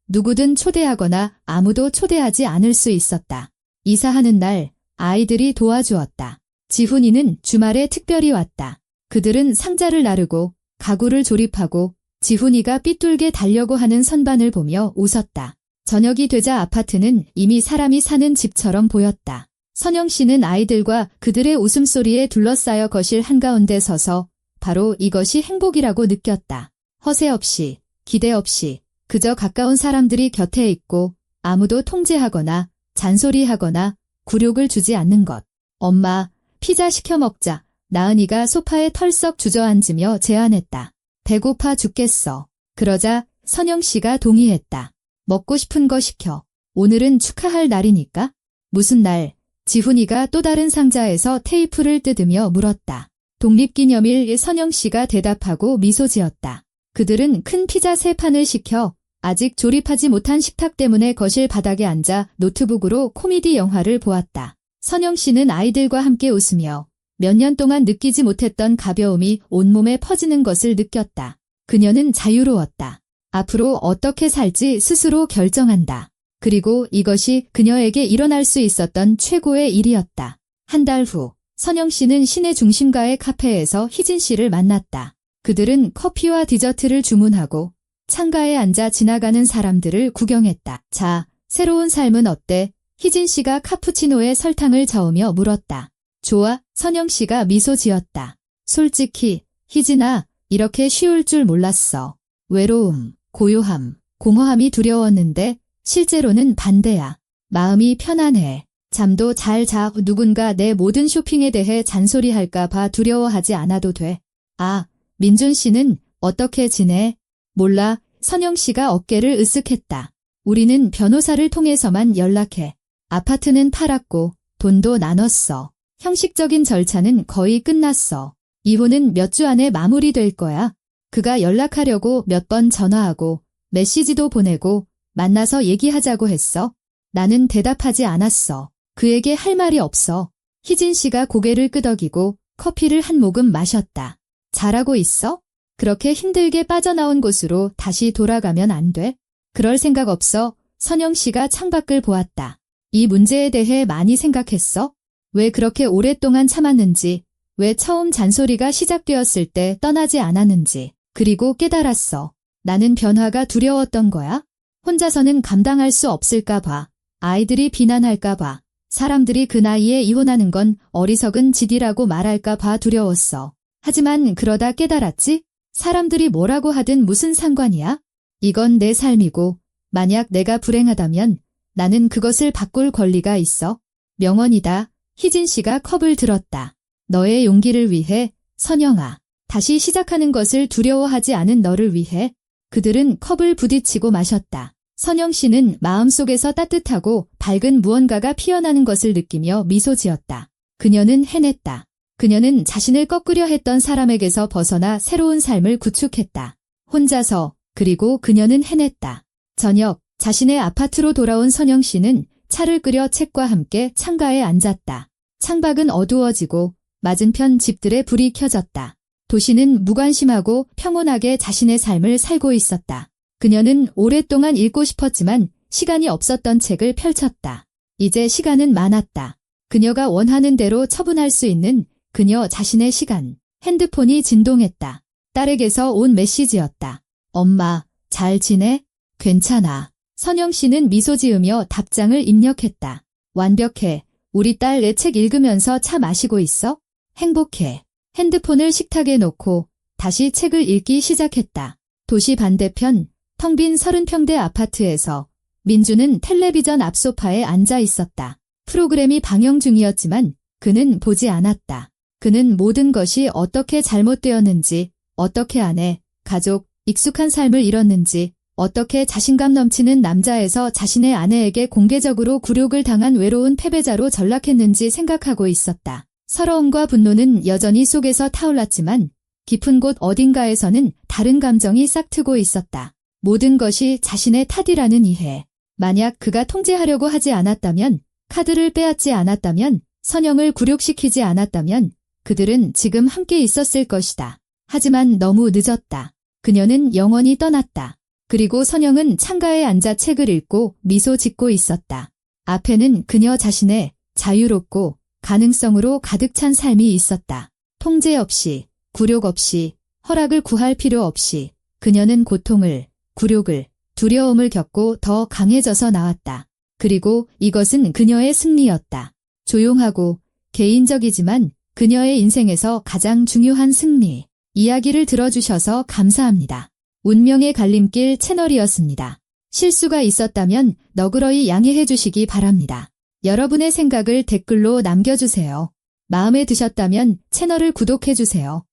누구든 초대하거나 아무도 초대하지 않을 수 있었다. 이사하는 날 아이들이 도와주었다. 지훈이는 주말에 특별히 왔다. 그들은 상자를 나르고 가구를 조립하고 지훈이가 삐뚤게 달려고 하는 선반을 보며 웃었다. 저녁이 되자 아파트는 이미 사람이 사는 집처럼 보였다. 선영 씨는 아이들과 그들의 웃음소리에 둘러싸여 거실 한가운데 서서 바로 이것이 행복이라고 느꼈다. 허세 없이, 기대 없이 그저 가까운 사람들이 곁에 있고 아무도 통제하거나 잔소리하거나 굴욕을 주지 않는 것. 엄마, 피자 시켜 먹자. 나은이가 소파에 털썩 주저앉으며 제안했다. 배고파 죽겠어. 그러자 선영 씨가 동의했다. 먹고 싶은 거 시켜. 오늘은 축하할 날이니까. 무슨 날? 지훈이가 또 다른 상자에서 테이프를 뜯으며 물었다. 독립기념일. 선영 씨가 대답하고 미소 지었다. 그들은 큰 피자 3판을 시켜 아직 조립하지 못한 식탁 때문에 거실 바닥에 앉아 노트북으로 코미디 영화를 보았다. 선영 씨는 아이들과 함께 웃으며 몇 년 동안 느끼지 못했던 가벼움이 온몸에 퍼지는 것을 느꼈다. 그녀는 자유로웠다. 앞으로 어떻게 살지 스스로 결정한다. 그리고 이것이 그녀에게 일어날 수 있었던 최고의 일이었다. 한 달 후, 선영 씨는 시내 중심가의 카페에서 희진 씨를 만났다. 그들은 커피와 디저트를 주문하고 창가에 앉아 지나가는 사람들을 구경했다. 자, 새로운 삶은 어때? 희진 씨가 카푸치노에 설탕을 저으며 물었다. 좋아, 선영 씨가 미소 지었다. 솔직히, 희진아, 이렇게 쉬울 줄 몰랐어. 외로움, 고요함, 공허함이 두려웠는데 실제로는 반대야. 마음이 편안해. 잠도 잘 자. 누군가 내 모든 쇼핑에 대해 잔소리할까 봐 두려워하지 않아도 돼. 아, 민준 씨는 어떻게 지내? 몰라. 선영 씨가 어깨를 으쓱했다. 우리는 변호사를 통해서만 연락해. 아파트는 팔았고 돈도 나눴어. 형식적인 절차는 거의 끝났어. 이혼은 몇 주 안에 마무리될 거야. 그가 연락하려고 몇 번 전화하고 메시지도 보내고 만나서 얘기하자고 했어. 나는 대답하지 않았어. 그에게 할 말이 없어. 희진 씨가 고개를 끄덕이고 커피를 한 모금 마셨다. 잘하고 있어? 그렇게 힘들게 빠져나온 곳으로 다시 돌아가면 안 돼? 그럴 생각 없어. 선영 씨가 창밖을 보았다. 이 문제에 대해 많이 생각했어? 왜 그렇게 오랫동안 참았는지, 왜 처음 잔소리가 시작되었을 때 떠나지 않았는지, 그리고 깨달았어. 나는 변화가 두려웠던 거야? 혼자서는 감당할 수 없을까 봐, 아이들이 비난할까 봐, 사람들이 그 나이에 이혼하는 건 어리석은 짓이라고 말할까 봐 두려웠어. 하지만 그러다 깨달았지? 사람들이 뭐라고 하든 무슨 상관이야? 이건 내 삶이고, 만약 내가 불행하다면 나는 그것을 바꿀 권리가 있어. 명언이다. 희진 씨가 컵을 들었다. 너의 용기를 위해, 선영아. 다시 시작하는 것을 두려워하지 않은 너를 위해. 그들은 컵을 부딪히고 마셨다. 선영 씨는 마음속에서 따뜻하고 밝은 무언가가 피어나는 것을 느끼며 미소 지었다. 그녀는 해냈다. 그녀는 자신을 꺾으려 했던 사람에게서 벗어나 새로운 삶을 구축했다. 혼자서, 그리고 그녀는 해냈다. 저녁, 자신의 아파트로 돌아온 선영 씨는 차를 끓여 책과 함께 창가에 앉았다. 창밖은 어두워지고 맞은편 집들의 불이 켜졌다. 도시는 무관심하고 평온하게 자신의 삶을 살고 있었다. 그녀는 오랫동안 읽고 싶었지만 시간이 없었던 책을 펼쳤다. 이제 시간은 많았다. 그녀가 원하는 대로 처분할 수 있는 그녀 자신의 시간. 핸드폰이 진동했다. 딸에게서 온 메시지였다. 엄마, 잘 지내? 괜찮아. 선영 씨는 미소 지으며 답장을 입력했다. 완벽해. 우리 딸 내 책 읽으면서 차 마시고 있어? 행복해. 핸드폰을 식탁에 놓고 다시 책을 읽기 시작했다. 도시 반대편 텅 빈 30평대 아파트에서 민주는 텔레비전 앞 소파에 앉아 있었다. 프로그램이 방영 중이었지만 그는 보지 않았다. 그는 모든 것이 어떻게 잘못되었는지, 어떻게 아내, 가족, 익숙한 삶을 잃었는지, 어떻게 자신감 넘치는 남자에서 자신의 아내에게 공개적으로 굴욕을 당한 외로운 패배자로 전락했는지 생각하고 있었다. 서러움과 분노는 여전히 속에서 타올랐지만 깊은 곳 어딘가에서는 다른 감정이 싹트고 있었다. 모든 것이 자신의 탓이라는 이해. 만약 그가 통제하려고 하지 않았다면, 카드를 빼앗지 않았다면, 선영을 굴욕시키지 않았다면 그들은 지금 함께 있었을 것이다. 하지만 너무 늦었다. 그녀는 영원히 떠났다. 그리고 선영은 창가에 앉아 책을 읽고 미소 짓고 있었다. 앞에는 그녀 자신의 자유롭고 가능성으로 가득 찬 삶이 있었다. 통제 없이, 굴욕 없이, 허락을 구할 필요 없이 그녀는 고통을, 굴욕을, 두려움을 겪고 더 강해져서 나왔다. 그리고 이것은 그녀의 승리였다. 조용하고 개인적이지만 그녀의 인생에서 가장 중요한 승리. 이야기를 들어주셔서 감사합니다. 운명의 갈림길 채널이었습니다. 실수가 있었다면 너그러이 양해해 주시기 바랍니다. 여러분의 생각을 댓글로 남겨주세요. 마음에 드셨다면 채널을 구독해 주세요.